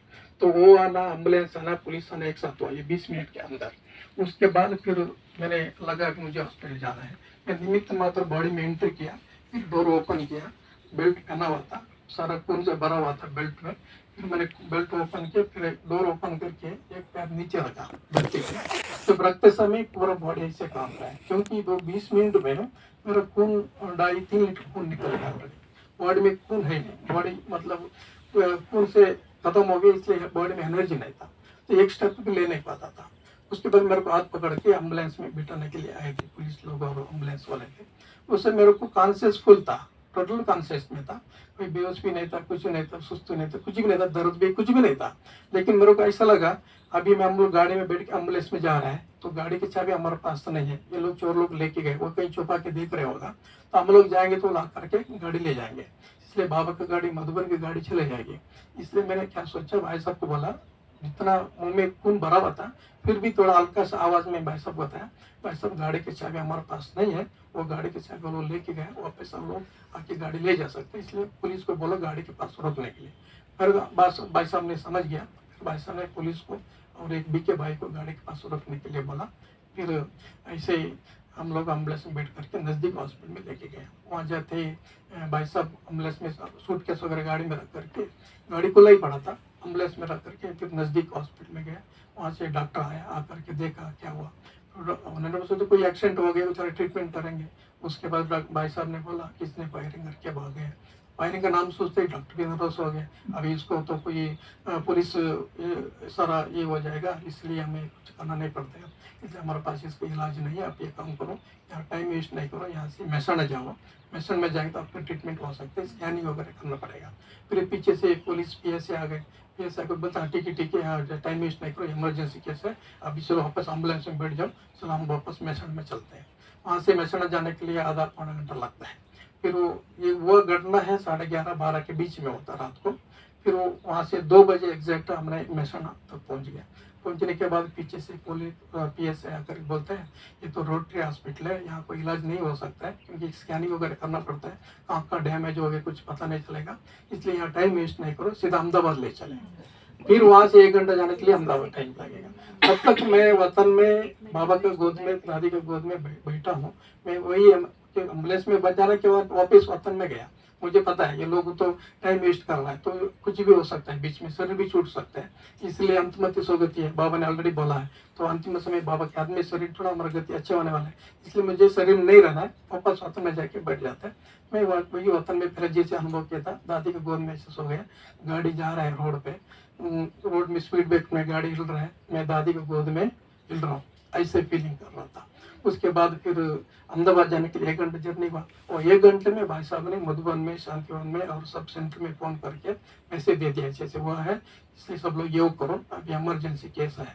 तो वो आना, एम्बुलेंस आना, पुलिस आना एक साथ हुआ, ये 20 मिनट के अंदर। उसके बाद फिर मैंने लगा कि मुझे हॉस्पिटल जाना है, मैं निमित्त मात्र बॉडी में एंट्री किया, फिर डोर ओपन किया, बेल्ट पहना हुआ था, सारा खून से भरा हुआ था बेल्ट में। फिर मैंने बेल्ट ओपन किया, फिर डोर ओपन करके एक पैर नीचे रखा बच्चे के, तो रखते समय पूरा बॉडी ऐसे काम रहा है, क्योंकि वो 20 मिनट में मेरा खून 2.5-3 लीटर खून निकल गया ऑलरेडी, बॉडी में खून है नहीं, बॉडी मतलब खून से खत्म हो गया, इसलिए बॉडी में एनर्जी नहीं था, तो एक स्टेप भी ले नहीं पाता था। उसके बाद मेरे को हाथ पकड़ के एम्बुलेंस में बिठाने के लिए आए थे पुलिस लोग और एम्बुलेंस वाले थे। उससे मेरे को कॉन्शियस फुल था, टोटल कॉन्शियस में था, कोई बेहोश भी नहीं था, कुछ नहीं था, सुस्त नहीं था, कुछ भी नहीं था, दर्द भी कुछ भी नहीं था। लेकिन मेरे को ऐसा लगा, अभी मैं हम लोग गाड़ी में बैठ के एम्बुलेंस में जा रहे हैं, तो गाड़ी की चाबी हमारे पास तो नहीं है, ये लोग चोर लोग लेके गए, वो कहीं छुपा के देख रहे होगा, तो हम लोग जाएंगे तो ला करके गाड़ी ले जाएंगे, इसलिए बाबा की गाड़ी, मधुबन की गाड़ी चले जाएगी। इसलिए मैंने क्या सोचा, भाई साहब को बोला, जितना मुंह में खून भरा हुआ था, फिर भी थोड़ा हल्का सा आवाज़ में भाई साहब बताया, भाई साहब गाड़ी की चाबी हमारे पास नहीं है, वो गाड़ी की चाबी वो लेके गए, वापस हम लोग आके गाड़ी ले जा सकते हैं, इसलिए पुलिस को बोला गाड़ी के पास रोकने के लिए। फिर भाई साहब ने समझ गया, भाई साहब ने पुलिस को और एक बीके भाई को गाड़ी के पास रोकने के लिए बोला। फिर ऐसे ही हम लोग एम्बुलेंस में बैठ करके नज़दीक हॉस्पिटल में लेके गए। वहाँ जाते ही भाई साहब एम्बुलेंस में सूटकेस वगैरह गाड़ी में रख करके, गाड़ी खुला ही पड़ा था, एम्बुलेंस में रख करके फिर नज़दीक हॉस्पिटल में गया। वहाँ से डॉक्टर आया, आकर के देखा क्या हुआ, उन्होंने बोला तो कोई एक्सीडेंट हो गया, बेचारे ट्रीटमेंट करेंगे। उसके बाद भाई साहब ने बोला किसने फायरिंग करके भागे, फायरिंग का नाम सोचते ही डॉक्टर भी नर्वस हो गए, अभी इसको तो कोई पुलिस सारा ये हो जाएगा, इसलिए हमें कुछ करना नहीं पड़ता है, इसलिए हमारे पास इसका इलाज नहीं है, आप ये काम करो, यहाँ टाइम वेस्ट नहीं करो, यहाँ से महसाना जाओ, महसाना में जाएंगे तो आपका ट्रीटमेंट हो सकता है, स्कैनिंग वगैरह करना पड़ेगा। फिर पीछे से पुलिस PSA आ गए, PSA को बता ठीक है यहाँ टाइम वेस्ट नहीं करो, इमरजेंसी केस है, अभी चलो वापस एम्बुलेंस में बैठ जाओ, चलो हम वापस महसाना में चलते हैं। वहाँ से महसाना जाने के लिए आधा पौना घंटा लगता है। फिर वो घटना है 11:30-12 के बीच में होता रात को। फिर वो वहाँ से 2 बजे एग्जैक्ट हमने महसाना तक पहुँच गया। पहुँचने के बाद पीछे से पुलिस PSA आकर बोलते हैं ये तो रोटरी हॉस्पिटल है, यहाँ कोई इलाज नहीं हो सकता है, क्योंकि स्कैनिंग वगैरह करना पड़ता है, आँख का डैमेज हो गया कुछ पता नहीं चलेगा, इसलिए यहाँ टाइम वेस्ट नहीं करो, सीधा अहमदाबाद ले चले। फिर वहाँ से 1 घंटा जाने के लिए अहमदाबाद टाइम लगेगा। तब तक मैं वतन में बाबा के गोद में, दादी के गोद में बैठा हूँ। मैं वही एम्बुलेंस में बच जाने के बाद वापस वतन में गया। मुझे पता है ये लोग तो टाइम वेस्ट कर रहा है, तो कुछ भी हो सकता है, बीच में शरीर भी छूट सकता है, इसलिए अंतिमति सोगति है, बाबा ने ऑलरेडी बोला है। तो अंतिम समय बाबा के हाथ में शरीर थोड़ा हमारा गति अच्छे होने वाला है, इसलिए मुझे शरीर में नहीं रहना है, वापस वतन में जाके बैठ जाता है। मैं वही वतन में फिर जैसे अनुभव किया था, दादी के गोद में ऐसे सो गया, गाड़ी जा रहा है रोड पे, रोड में स्पीड ब्रेक में गाड़ी हिल रहा है, मैं दादी के गोद में हिल रहा हूँ, ऐसे फीलिंग कर रहा था। उसके बाद फिर अहमदाबाद जाने के लिए 1 घंटे जर्नी हुआ, और 1 घंटे में भाई साहब ने मधुबन में, शांतिवन में और सब सेंटर में फ़ोन करके मैसेज दे दिया ऐसे हुआ है, इसलिए सब लोग योग करो, अभी इमरजेंसी केस है।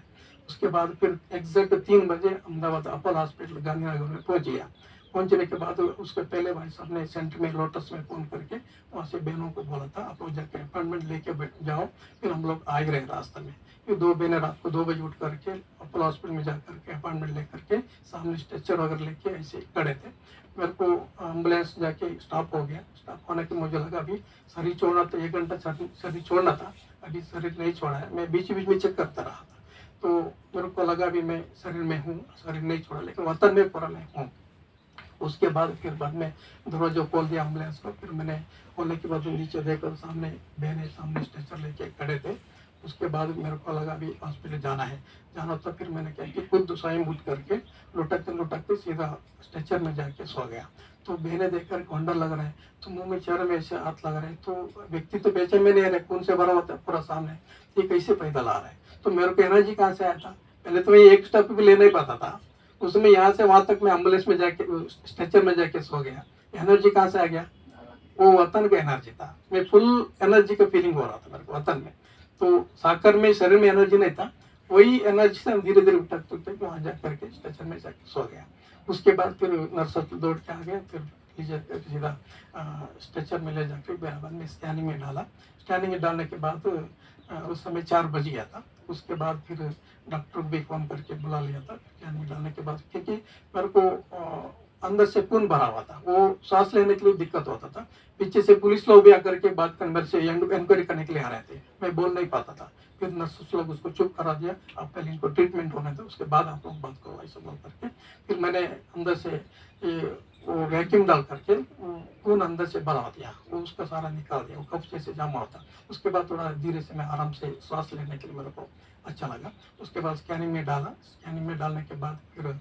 उसके बाद फिर एग्जैक्ट 3 बजे अहमदाबाद अपोलो हॉस्पिटल गांधीनगर में पहुंच गया। पहुंचने के बाद उसके पहले भाई साहब ने सेंटर में लोटस में फ़ोन करके वहाँ से बहनों को बोला था आप लोग जाके अपॉइंटमेंट लेके जाओ। फिर हम लोग आ ही रहे रास्ते में, फिर 2 बहनें रात को 2 बजे उठ करके अपोलो हॉस्पिटल में जा करके अपॉइंटमेंट ले करके सामने स्ट्रेचर वगैरह लेके ऐसे खड़े थे। मेरे को एम्बुलेंस जाके स्टॉप हो गया, स्टॉप होने के मुझे लगा अभी शरीर छोड़ना, तो 1 घंटा शरीर छोड़ना था, अभी शरीर नहीं छोड़ा है। मैं बीच बीच में चेक करता रहा था, तो मेरे को लगा भी मैं शरीर में हूँ, शरीर नहीं छोड़ा, लेकिन वतन में पूरा मैं हूँ। उसके बाद फिर बाद में दरवाजा खोल दिया एम्बुलेंस को। फिर मैंने खोलने के बाद नीचे देखकर सामने बहने सामने स्ट्रेचर लेके खड़े थे। उसके बाद मेरे को लगा भी हॉस्पिटल जाना था। फिर मैंने क्या कि खुद स्वयं उठ करके लुटकते लुटकते सीधा स्ट्रेचर में जाके सो गया। तो बहने देखकर वंडर लग रहा है, तो मुंह में चेहरे में ऐसे हाथ लग रहे हैं, तो व्यक्ति तो बेचैन में नहीं रहे, खून से भरा होता है पूरा सामने, ये कैसे पैदल आ रहा है। तो मेरे को एनर्जी कहाँ से आया था, पहले तो मैं एक स्टेप भी ले नहीं पाता था। उसमें यहाँ से वहां तक मैं एम्बुलेंस में जाके स्ट्रेचर में जाके सो गया। एनर्जी कहाँ से आ गया, वो वतन का एनर्जी था। मैं फुल एनर्जी का फीलिंग हो रहा था मेरे को वतन में। तो साकर में शरीर में एनर्जी नहीं था, वही एनर्जी से धीरे धीरे उठक उठक वहाँ जा करके स्ट्रेचर में जाके सो गया। उसके बाद फिर नर्स दौड़ के आ गए, फिर ले जाकर सीधा स्ट्रेचर में ले जाकर बराबर में स्कैनिंग में डाला। स्कैनिंग में डालने के बाद उस समय 4 बज गया था। उसके बाद फिर डॉक्टर को भी फ़ोन करके बुला लिया था स्कैनिंग में डालने के बाद, क्योंकि मेरे को अंदर से खून भरा हुआ था, वो सांस लेने के लिए दिक्कत होता था। पीछे से पुलिस लोग भी आकर के बात करने मेरे से इंक्वायरी करने के लिए आ रहे थे, मैं बोल नहीं पाता था। फिर नर्स लोग उसको चुप करा दिया, आप पहले इनको ट्रीटमेंट होने दो, उसके बाद आप लोग बात करो, ऐसा बोल करके फिर मैंने अंदर से ये वो वैक्यूम डाल करके खून अंदर से भरा दिया, वो उसका सारा निकाल दिया, वो कब से जमा होता। उसके बाद थोड़ा धीरे से मैं आराम से सांस लेने के लिए मेरे को अच्छा लगा। उसके बाद स्कैनिंग में डाला। स्कैनिंग में डालने के बाद फिर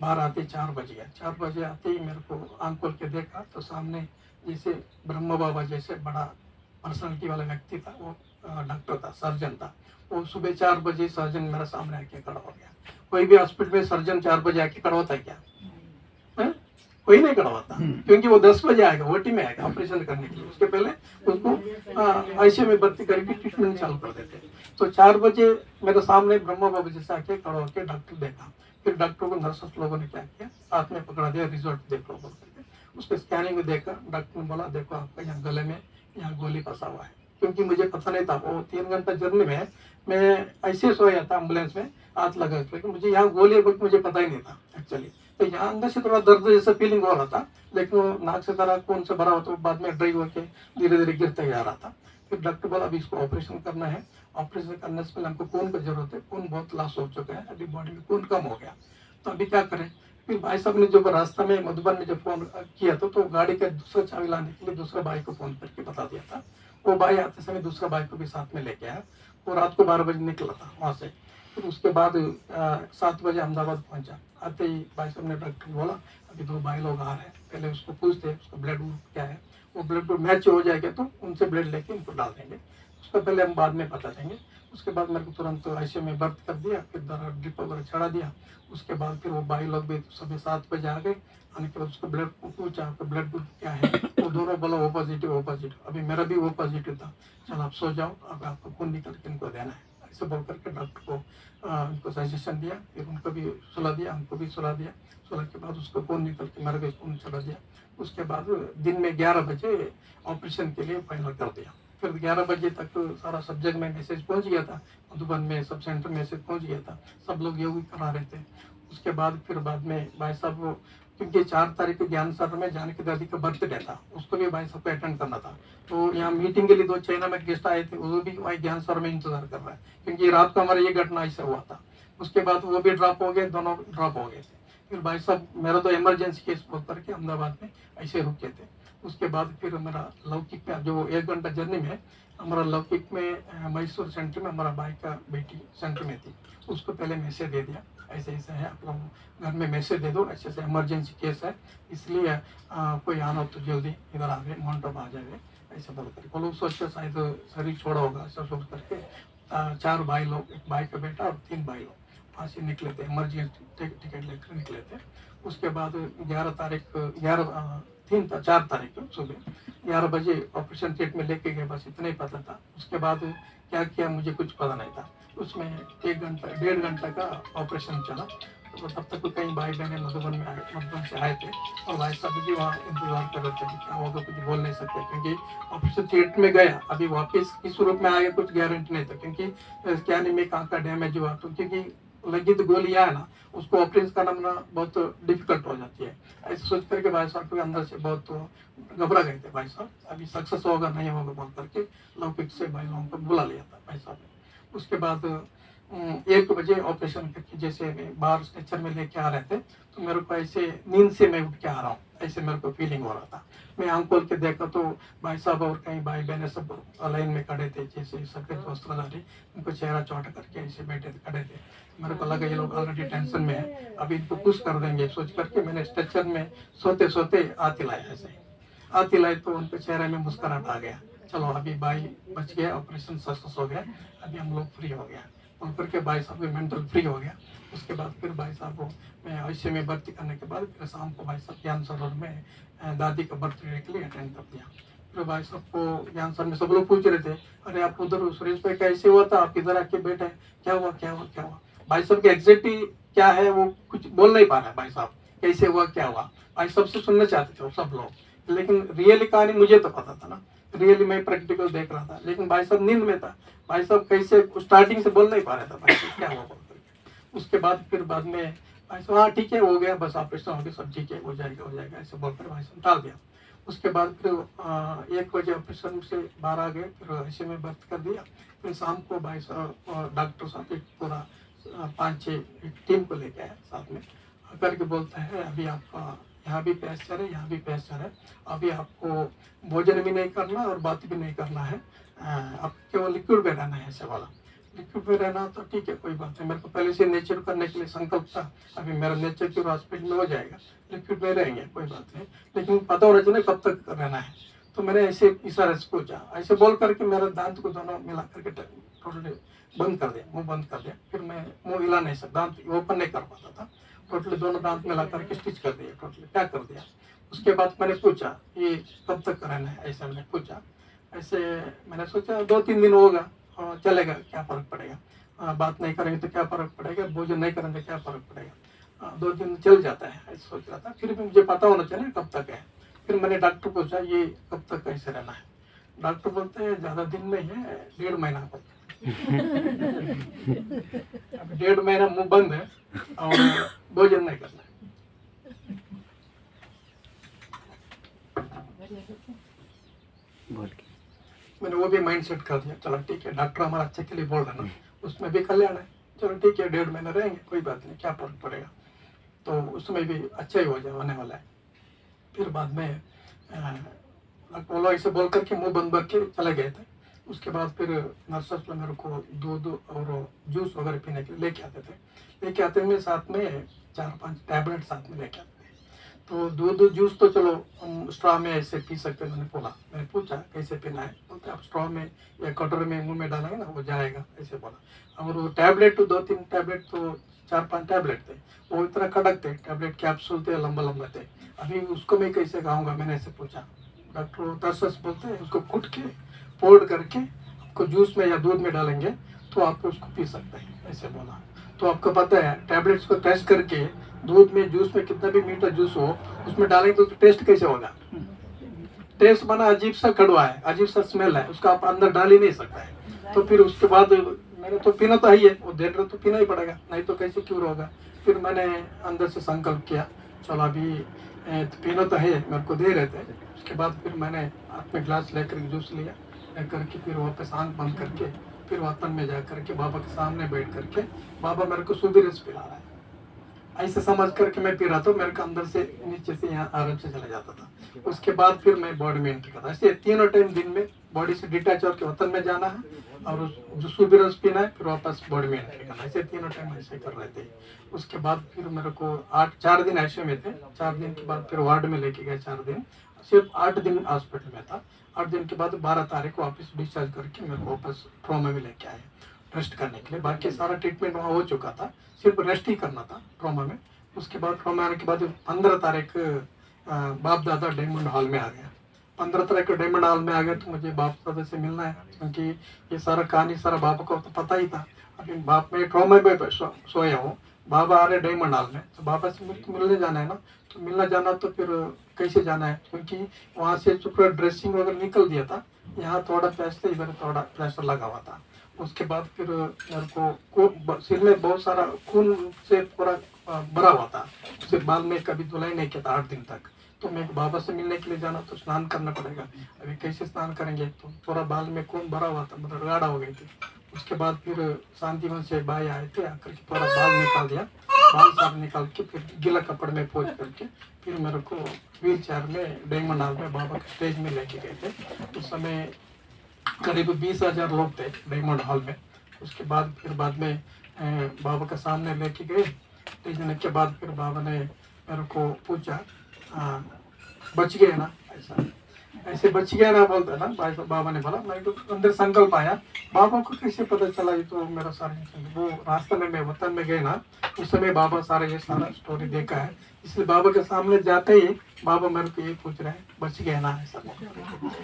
बाहर आते 4 बज गया। 4 बजे आते ही मेरे को आंख खोल के देखा तो सामने जैसे ब्रह्म बाबा जैसे बड़ा पर्सनैलिटी वाला व्यक्ति था, वो डॉक्टर था, सर्जन था। वो सुबह 4 बजे सर्जन मेरे सामने आके खड़ा हो गया। कोई भी हॉस्पिटल में सर्जन 4 बजे आके खड़ा होता है क्या, है? कोई नहीं खड़ा होता, क्योंकि वो 10 बजे आएगा, ओटी में आएगा ऑपरेशन करने के लिए। उसके पहले उसको आईसीयू में भर्ती करके ट्रीटमेंट चालू कर देते। तो 4 बजे मेरे सामने ब्रह्मा बाबू जैसे आके खड़ा होकर डॉक्टर देखा। फिर डॉक्टर को नर्सेस लोगों ने क्या किया, हाथ में पकड़ा दिया, रिजल्ट देख लो बोल करके। उसके स्कैनिंग में देखा, डॉक्टर ने बोला देखो आपका यहाँ गले में यहाँ गोली फंसा हुआ है। क्योंकि मुझे पता नहीं था, वो 3 घंटा जर्नी में मैं ऐसे सोया था एम्बुलेंस में हाथ लगा, लेकिन मुझे यहाँ गोली मुझे पता ही नहीं था एक्चुअली। तो यहाँ अंदर से थोड़ा दर्द जैसा फीलिंग हो रहा था, लेकिन वो नाक से तरह खून से भरा हुआ, तो बाद में ड्राई होकर धीरे धीरे गिरते जा रहा था। फिर डॉक्टर बोला अभी इसको ऑपरेशन करना है, ऑपरेशन करने से पहले हमको खून की जरूरत है, खून बहुत लॉस हो चुका है, अभी बॉडी में खून कम हो गया, तो अभी क्या करें। फिर भाई साहब ने जो रास्ता में मधुबन में जब फोन किया था, तो गाड़ी का दूसरा चाबी लाने के लिए दूसरे भाई को फोन करके बता दिया था। वो भाई आते समय दूसरा भाई को भी साथ में लेके आया। वो रात को 12 बजे निकला था वहाँ से। फिर उसके बाद 7 बजे अहमदाबाद पहुंचा। आते ही भाई साहब ने डॉक्टर को बोला अभी 2 भाई लोग आ रहे हैं, पहले उसको पूछते उसका ब्लड ग्रुप क्या है, वो ब्लड ग्रुप मैच हो जाएगा तो उनसे ब्लड लेके उनको डाल देंगे, उसका पहले हम बाद में बता देंगे। उसके बाद मेरे को तुरंत आईसीयू में भर्ती कर दिया, फिर ड्रिप वगैरह चढ़ा दिया। उसके बाद फिर वो भाई लोग भी सुबह 7 बजे आ गए। आने के बाद उसको ब्लड पूछा आपका ब्लड ग्रुप क्या है, वो दोनों बोला वो पॉजिटिव। अभी मेरा भी वो पॉजिटिव था, चलो आप सो जाओ, अब आपको खून निकल के इनको देना है, ऐसे बोल करके डॉक्टर को उनको सजेशन दिया। फिर उनको भी सुला दिया, हमको भी सुला दिया। सुला के बाद उसको खून निकल के मेरे को खून चला दिया। उसके बाद दिन में 11 बजे ऑपरेशन के लिए फाइनल कर दिया। फिर 11 बजे तक सारा सब्जेक्ट में मैसेज पहुंच गया था, मधुबन में सब सेंटर मैसेज पहुंच गया था, सब लोग योगी करा रहे थे। उसके बाद फिर बाद में भाई साहब वो, क्योंकि 4 तारीख को ज्ञान सर में जानकी दादी का बर्थडे था, उसको भी भाई साहब को अटेंड करना था। तो यहाँ मीटिंग के लिए 2 चाइना में गेस्ट आए थे, वो भी वही ज्ञान सर में इंतजार कर रहा है, क्योंकि रात को हमारा ये घटना ऐसा हुआ था। उसके बाद वो भी ड्रॉप हो गए, दोनों ड्रॉप हो गए थे। फिर भाई साहब मेरा तो इमरजेंसी केस बोल करके अहमदाबाद में ऐसे रुके थे। उसके बाद फिर मेरा लौकिक में जो 1 घंटा जर्नी में हमारा लौकिक में मैसूर सेंटर में हमारा भाई का बेटी सेंटर में थी, उसको पहले मैसेज दे दिया ऐसे ऐसे है, आप लोग घर में मैसेज दे दो, ऐसे ऐसे इमरजेंसी केस है, इसलिए कोई आना हो तो जल्दी इधर आ गए, माउंट आ जाए, ऐसे बोल कर। वो लोग सोचते शायद शरीर छोड़ा होगा, ऐसा सोच करके 4 भाई लोग, एक भाई का बेटा और 3 भाई लोग वहाँ से निकले थे, इमरजेंसी टिकट लेकर निकले थे। उसके बाद 4 तारीख को सुबह 11 बजे ऑपरेशन थिएटर में लेके गए, बस इतना ही पता था। उसके बाद क्या किया मुझे कुछ पता नहीं था। उसमें 1 घंटा 1.5 घंटा का ऑपरेशन चला। तो तब तक कई भाई बहने मधुबन से आए थे, और भाई साहब भी वहाँ इंतजार कर रहे थे कि क्या होगा, कुछ बोल नहीं सकते, क्योंकि ऑपरेशन थिएटर में गया, अभी वापस किस रूप में आएगा कुछ गारंटी नहीं था, क्योंकि स्कैनिंग में कहाँ का डैमेज हुआ, तो क्योंकि लगी तो गोलियाँ है ना, उसको ऑपरेशन करना बहुत डिफिकल्ट हो जाती है। ऐसे सोच करके भाई साहब के अंदर से बहुत घबरा गए थे भाई साहब, अभी सक्सेस होगा नहीं होगा बोल करके लौकिक से भाई लोगों को बुला लिया था भाई साहब ने। उसके बाद 1 बजे ऑपरेशन करके जैसे मैं बाहर स्ट्रेचर में लेके आ रहे थे तो मेरे को ऐसे नींद से मैं उठ के आ रहा हूँ, ऐसे मेरे को फीलिंग हो रहा था। मैं आँख खोल के देखा तो भाई साहब और कई भाई बहनें सब लाइन में खड़े थे, जैसे सफ़ेद वस्त्रधारी, उनको चेहरा चौड़ा करके ऐसे बैठे थे, खड़े थे। मेरे को लगा ये लोग ऑलरेडी टेंशन में है, अभी इनको पुश कर देंगे सोच करके मैंने स्ट्रेचर में सोते सोते हाथ हिलाया ऐसे। हाथ हिलाए तो उनके चेहरे में मुस्कुराहट आ गया, चलो अभी भाई बच गया, ऑपरेशन सक्सेस हो गया, अभी हम लोग फ्री हो गया। बोल करके भाई साहब भी मेंटल फ्री हो गया। उसके बाद फिर भाई साहब को मैं आईसीयू में भर्ती करने के बाद फिर शाम को भाई साहब ज्ञान सरोवर में दादी का बर्थडे के लिए अटेंड कर दिया। फिर भाई साहब को ज्ञान सर में सब लोग पूछ रहे थे, अरे आप उधर सुरेश भाई कैसे हुआ था, आप इधर आके बैठे, क्या हुआ क्या हुआ क्या हुआ। भाई साहब के एग्जैक्टली क्या है वो कुछ बोल नहीं पा रहा है, भाई साहब कैसे हुआ क्या हुआ, भाई साहब से सुनना चाहते थे वो सब लोग, लेकिन रियली कहानी मुझे तो पता था ना, रियली मैं प्रैक्टिकल देख रहा था, लेकिन भाई साहब नींद में था। भाई साहब कैसे स्टार्टिंग से बोल नहीं पा रहा था, भाई साहब क्या हुआ बोल करके। उसके बाद फिर बाद में भाई साहब हाँ ठीक है हो गया, बस ऑपरेशन हो गया, सब ठीक है, हो जाएगा ऐसे बोलकर भाई साहब टाल दिया। उसके बाद फिर 1 बजे ऑपरेशन से बाहर आ गए, फिर ऐसे में भर्ती कर दिया। फिर शाम को भाई साहब डॉक्टर साहब एक पूरा 5-6 टीम को लेके आया साथ में, करके बोलता है अभी आपका यहाँ भी प्रेशर है, यहाँ भी प्रेशर है, अभी आपको भोजन भी नहीं करना और बात भी नहीं करना है, आप केवल लिक्विड में रहना है, ऐसे वाला। लिक्विड में रहना तो ठीक है कोई बात नहीं, मेरे को पहले से नेचर करने के लिए संकल्प था, अभी मेरा नेचर क्योर हॉस्पिटल में हो जाएगा, लिक्विड में रहेंगे कोई बात नहीं, लेकिन पता होना चाहिए कब तक रहना है। तो मैंने ऐसे इशारे से पूछा, ऐसे बोल करके मेरा दांत को दोनों मिला करके टोटली बंद कर दिया, मुंह बंद कर दिया। फिर मैं मुंह हिला नहीं सकता, दांत ओपन नहीं कर पाता था, टोटली दोनों दांत मिला करके स्टिच कर दिया, टोटली पैक कर दिया। उसके बाद मैंने पूछा ये कब तक रहना है, ऐसा मैंने पूछा। ऐसे मैंने सोचा 2-3 दिन होगा, चलेगा, क्या फ़र्क पड़ेगा, बात नहीं करेंगे तो क्या फ़र्क पड़ेगा, भोजन नहीं करेंगे क्या फ़र्क पड़ेगा, 2 दिन चल जाता है, ऐसे सोच रहा था। फिर भी मुझे पता होना चाहिए कब तक है। फिर मैंने डॉक्टर पूछा ये कब तक कैसे रहना है, डॉक्टर बोलते हैं ज़्यादा दिन नहीं है, 1.5 महीना बोलते अब 1.5 महीना मुंह बंद है और भोजन नहीं करना है। मैंने वो भी माइंड सेट कर दिया, चलो ठीक है डॉक्टर हमारा अच्छे के लिए बोल रहे ना, उसमें भी कल्याण है, चलो ठीक है 1.5 महीना रहेंगे कोई बात नहीं, क्या फर्क पड़ेगा, तो उसमें भी अच्छा ही हो जाए होने वाला है। फिर बाद में बोलो ऐसे बोल करके मुंह बंद करके चले गए थे। उसके बाद फिर नर्सेस लोग मेरे को दूध और जूस वगैरह पीने के लिए लेके आते में साथ में 4-5 टैबलेट साथ में लेके आते थे। तो दूध जूस तो चलो हम स्ट्रॉ में ऐसे पी सकते हैं, मैंने पूछा कैसे पीना है, बोलते आप स्ट्रॉ में या कटोरे में मुंह में डालेंगे ना वो जाएगा, ऐसे बोला। और वो टैबलेट तो 2-3 टैबलेट तो 4-5 टैबलेट थे, वो इतना कड़क थे, टैबलेट कैप्सूल थे, लंबा लंबा थे, अभी उसको मैं कैसे खाऊंगा, मैंने ऐसे पूछा। डॉक्टर तसस बोलते हैं उसको कूट के फोल्ड करके आपको जूस में या दूध में डालेंगे तो आप उसको पी सकते हैं, ऐसे बोला। तो आपको पता है टैबलेट्स को टेस्ट करके दूध में जूस में कितना भी मीठा जूस हो उसमें डालेंगे तो टेस्ट कैसे होगा, टेस्ट बना अजीब सा कड़वा है, अजीब सा स्मेल है, उसका आप अंदर डाल ही नहीं सकता है। तो फिर उसके बाद मैंने तो पीना तो ही है, वो देर तो पीना ही पड़ेगा, नहीं तो कैसे क्योर होगा। फिर मैंने अंदर से संकल्प किया, चलो अभी तो पीना तो है, मेरे को दे रहे थे। उसके बाद फिर मैंने हाथ में ग्लास लेकर जूस लिया, लेकर के फिर वापस आँख बंद करके फिर वतन में जा करके बाबा के सामने बैठ करके बाबा मेरे को सूबी रस पिला रहा है, ऐसे समझ करके मैं पी रहा था, मेरे को अंदर से नीचे से यहाँ आराम से चला जाता था। उसके बाद फिर मैं बॉडी में एंट्री करता, ऐसे 3 टाइम दिन में बॉडी से डिटैच होकर वतन में जाना है और जो सूबी रस पीना है, फिर वापस बॉडी में एंट्री करना, ऐसे 3 टाइम ऐसे कर रहे थे। उसके बाद फिर मेरे को 4 दिन ऐसे में थे, 4 दिन के बाद फिर वार्ड में लेके गए, 4 दिन, सिर्फ 8 दिन हॉस्पिटल में था। 8 दिन के बाद 12 तारीख को वापस डिस्चार्ज करके मेरे को वापस ट्रॉमा में लेके आए रेस्ट करने के लिए। बाकी सारा ट्रीटमेंट वहाँ हो चुका था, सिर्फ रेस्ट ही करना था ट्रॉमा में। उसके बाद ट्रॉमा आने के बाद 15 तारीख बाप दादा डायमंड हॉल में आ गया। 15 तारीख को डायमंड हॉल में आ गया तो मुझे बाप दादा से मिलना है, क्योंकि ये सारा कहानी सारा बाबा को तो पता ही था। अभी बाप में ट्रॉमा में सोया हूँ, बाबा आ रहे डायमंड हॉल में, तो बाबा से मिलने जाना है ना, तो मिलना जाना तो फिर कैसे जाना है, क्योंकि वहाँ से जो पूरा ड्रेसिंग वगैरह निकल दिया था, यहाँ थोड़ा प्लास्टर इधर थोड़ा प्लास्टर लगा हुआ था। उसके बाद फिर मेरे को सिर में बहुत सारा खून से पूरा भरा हुआ था, सिर बाल में कभी धुलाई नहीं किया था 8 दिन तक। तो मैं बाबा से मिलने के लिए जाना तो स्नान करना पड़ेगा, अभी कैसे स्नान करेंगे, तो पूरा बाल में खून भरा हुआ था, मतलब गाढ़ा हो गई थी, उसके बाद फिर शांतिवन से भाई आए थे, आकर के पूरा बाल निकाल दिया, बाल साफ निकाल के फिर गीला कपड़े में पोंछ करके फिर मेरे को व्हील चेयर में डायमंड हॉल में बाबा के स्टेज में लेके गए थे। उस समय करीब 20,000 लोग थे डायमंड हॉल में। उसके बाद फिर बाद में बाबा के सामने लेके गए, ले जाने के बाद फिर बाबा ने मेरे को पूछा, बच गए ना, ऐसा ऐसे बच गया ना बोलता ना भाई। बाबा ने बोला, मेरे को अंदर संकल्प आया, बाबा को कैसे पता चला ये तो मेरा सारा वो रास्ते में मैं वतन में गए ना, उस समय बाबा सारा ये सारा स्टोरी देखा है, इसलिए बाबा के सामने जाते ही बाबा मेरे को ये पूछ रहे हैं, बच गए ना, ऐसा।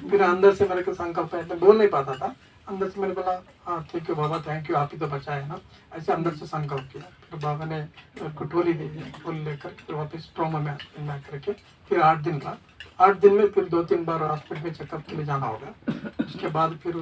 फिर अंदर से मेरे को संकल्प है, मैं बोल नहीं पाता था, अंदर से मैंने बोला हाँ ठीक है बाबा, थैंक यू, आप ही तो बचाए ना, ऐसे अंदर से संकल्प किया। फिर बाबा ने मेरे को टोली दे दी, टोली लेकर फिर वापस ट्रॉमा में हॉस्पिटल में आकर के फिर 8 दिन रहा। 8 दिन में फिर 2-3 बार हॉस्पिटल में चेकअप के लिए जाना होगा। उसके बाद फिर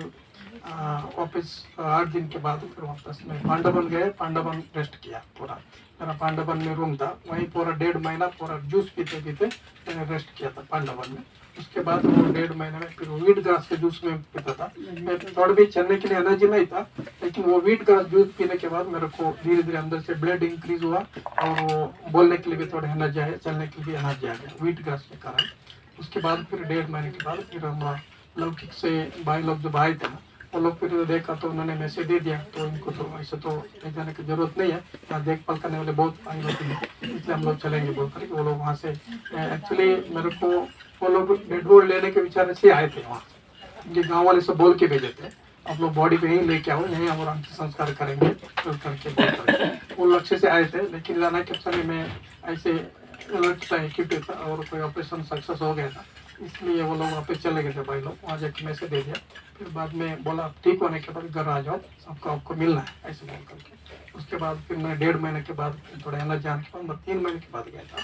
वापस 8 दिन के बाद फिर वापस मैं पांडवन गए, पांडवन रेस्ट किया पूरा। मेरा पांडवन में रूम था, वहीं पूरा 1.5 महीना पूरा जूस पीते पीते मैंने रेस्ट किया था पांडवन में। उसके बाद वो 1.5 महीने में फिर वीट ग्रास के जूस में पीता था। मैं थोड़ा भी चलने के लिए एनर्जी नहीं था, लेकिन वो वीट ग्रास जूस पीने के बाद मेरे को धीरे धीरे अंदर से ब्लड इंक्रीज हुआ और वो बोलने के लिए भी थोड़ा एनर्जी आया, चलने के लिए भी एनर्जी आ गया वीट ग्रास के कारण। उसके बाद फिर 1.5 महीने के बाद फिर हम लौकिक से भाई लोग जो भाई थे ना, वो लोग फिर देखा तो उन्होंने मैसेज दे दिया, तो इनको तो ऐसे तो ले जाने की जरूरत नहीं है, यहाँ देखभाल करने वाले बहुत भाई लोग हैं, इसलिए हम लोग चलेंगे बोल कर वो लोग वहाँ से एक्चुअली मेरे को वो लोग डेड बॉडी लेने के विचार से आए थे वहाँ से, उनके गाँव वाले सब बोल के भेजे थे, आप लोग बॉडी पे यहीं लेके आओ, यहीं हम अंतिम संस्कार करेंगे तो करके बोल करके वो लक्ष्य से आए थे। लेकिन जाना के समय में ऐसे अलर्ट था, एक्टिव था और कोई ऑपरेशन सक्सेस हो गया था, इसलिए वो लोग वापस चले गए थे भाई लोग, वहाँ जाके मैसेज दे दिया। फिर बाद में बोला ठीक होने के बाद घर आ जाओ, सबको आपको मिलना है, ऐसे बोल करके। उसके बाद फिर मैं 1.5 महीने के बाद थोड़ा एनर्जी आने के बाद मैं 3 महीने के बाद गया था।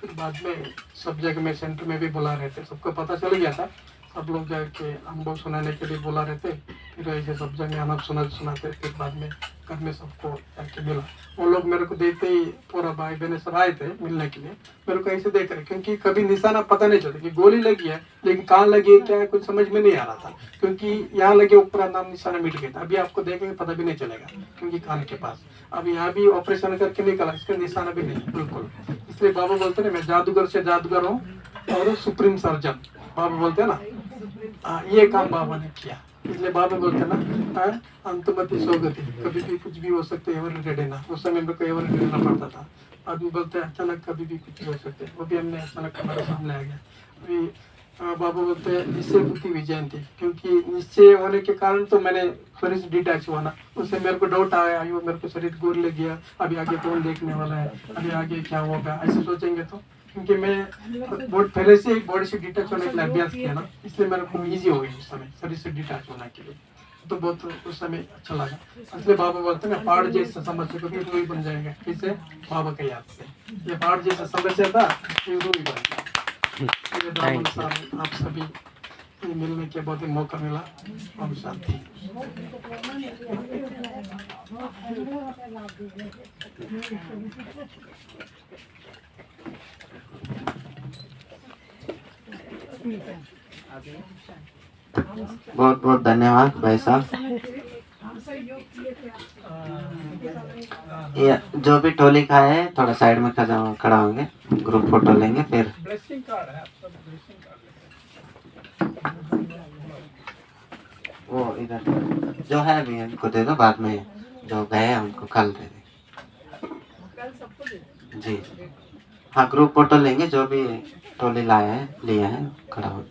फिर बाद में सब जगह में सेंटर में भी बुला रहे थे, सबको पता चल गया था, सब लोग जाके अनुभव सुनाने के लिए बुला रहे थे। फिर ऐसे सब जगह अनुभव सुनाते, फिर बाद में घर में सबको जाके मिला। वो लोग मेरे को देखते ही पूरा भाई बहन सब आए थे मिलने के लिए, मेरे को ऐसे देख रहे, क्योंकि कभी निशाना पता नहीं चलता कि गोली लगी है, लेकिन कहाँ लगी है क्या है कुछ समझ में नहीं आ रहा था, क्योंकि यहाँ लगे ऊपर नाम निशाना मिट गया था। अभी आपको देखेंगे पता भी नहीं चलेगा, क्योंकि कान के पास अब यहाँ भी ऑपरेशन करके निकला, इसका निशाना भी नहीं बिल्कुल। इसलिए बाबा बोलते ना मैं जादूगर से जादूगर हूँ और सुप्रीम सर्जन, बाबा बोलते हैं ना, ये काम बाबा ने किया। इसलिए बाबा बोलते ना अंतमति सोगति, कभी भी कुछ भी हो सकते एवर रेडेना, उस समय मेरे को एवर रेडेना पड़ता था। आदमी बोलते हैं अचानक कभी भी कुछ हो सकते, वो भी हमने अचानक हमारे सामने आ गया। अभी बाबा बोलते हैं निश्चय बुद्धि विजयंती, क्योंकि निश्चय होने के कारण तो मैंने शरीर से डिटैच हुआ ना, उससे मेरे को डाउट आया, यो मेरे को शरीर गोर लग गया, अभी आगे कौन देखने वाला है, अभी आगे क्या होगा, ऐसे सोचेंगे तो, क्योंकि मैं बहुत पहले से बॉडी से डिटैच होने के लिए अभ्यास किया ना, इसलिए मेरे को ईजी हो गई उस समय शरीर से डिटैच होने के लिए, तो बहुत उस समय अच्छा लगा। इसलिए बाबा बोलते हैं ना पहाड़ जैसा समस्या को भी रूही बन जाएगा, किससे, बाबा के याद से। ये पहाड़ जैसा समस्या था, ये रूही बन गया। आप सभी मिलने के बहुत ही मौका मिला, ओम शांति। बहुत बहुत धन्यवाद भाई साहब। ये जो भी टोली का है थोड़ा साइड में खड़ा होंगे, ग्रुप फोटो लेंगे फिर। ब्लेसिंग कार्ड है, आपका ब्लेसिंग कार्ड वो इधर जो है अभी उनको दे दो, बाद में जो गए हैं उनको कल दे दें। जी हाँ, ग्रुप फोटो लेंगे, जो भी टोली लाया है लिया है खड़ा हो।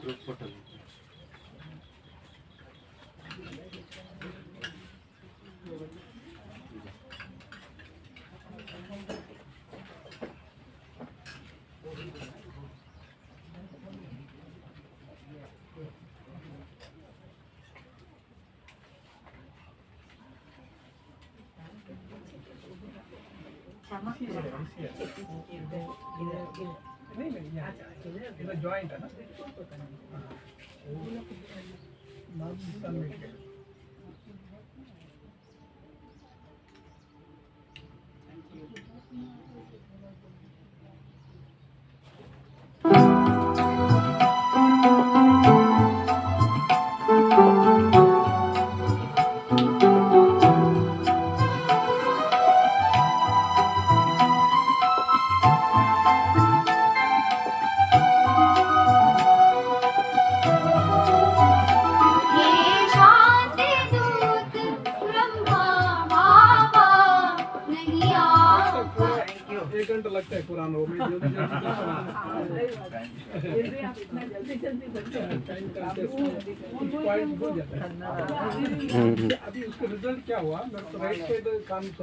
ग्रुप फोटो लेंगे। नहीं इधर जॉइंट है ना, मिल गया। 1 घंटा लगता है कुरान वो मैं जल्दी जल्दी फिर भी आप इतना जल्दी जल्दी करते हैं कुछ पॉइंट हो जाता है। अभी उसका रिजल्ट क्या हुआ, मेरे को राइट साइड काम